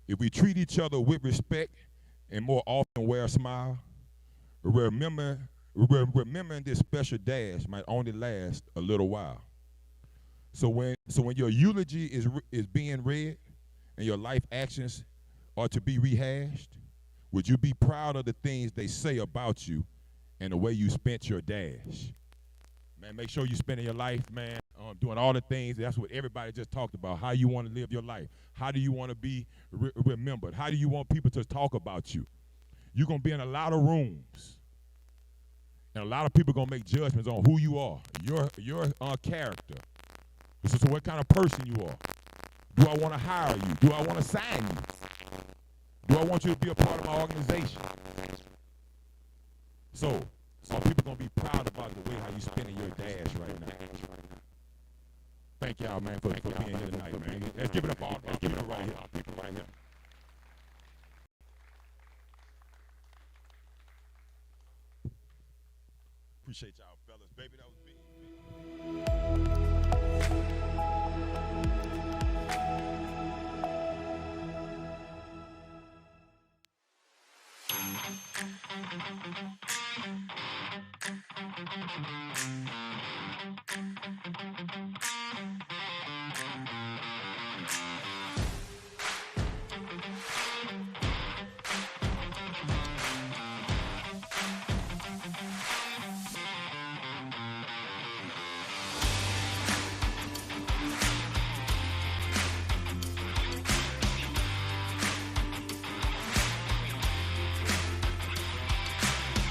[SPEAKER 1] If we treat each other with respect and more often wear a smile, remembering this special dash might only last a little while. So when your eulogy is being read and your life actions are to be rehashed, would you be proud of the things they say about you and the way you spent your dash? Man, make sure you're spending your life, man, doing all the things. That's what everybody just talked about, how you want to live your life. How do you want to be remembered? How do you want people to talk about you? You're going to be in a lot of rooms, and a lot of people are going to make judgments on who you are, your character. So what kind of person you are. Do I want to hire you? Do I want to sign you? Do I want you to be a part of my organization? So some people going to be proud about the way how you spending your dash right now. Thank y'all, man, for being here tonight, man. Let's give it up all. Let's give it up right here. People right here. Appreciate y'all, fellas. Baby, that was big.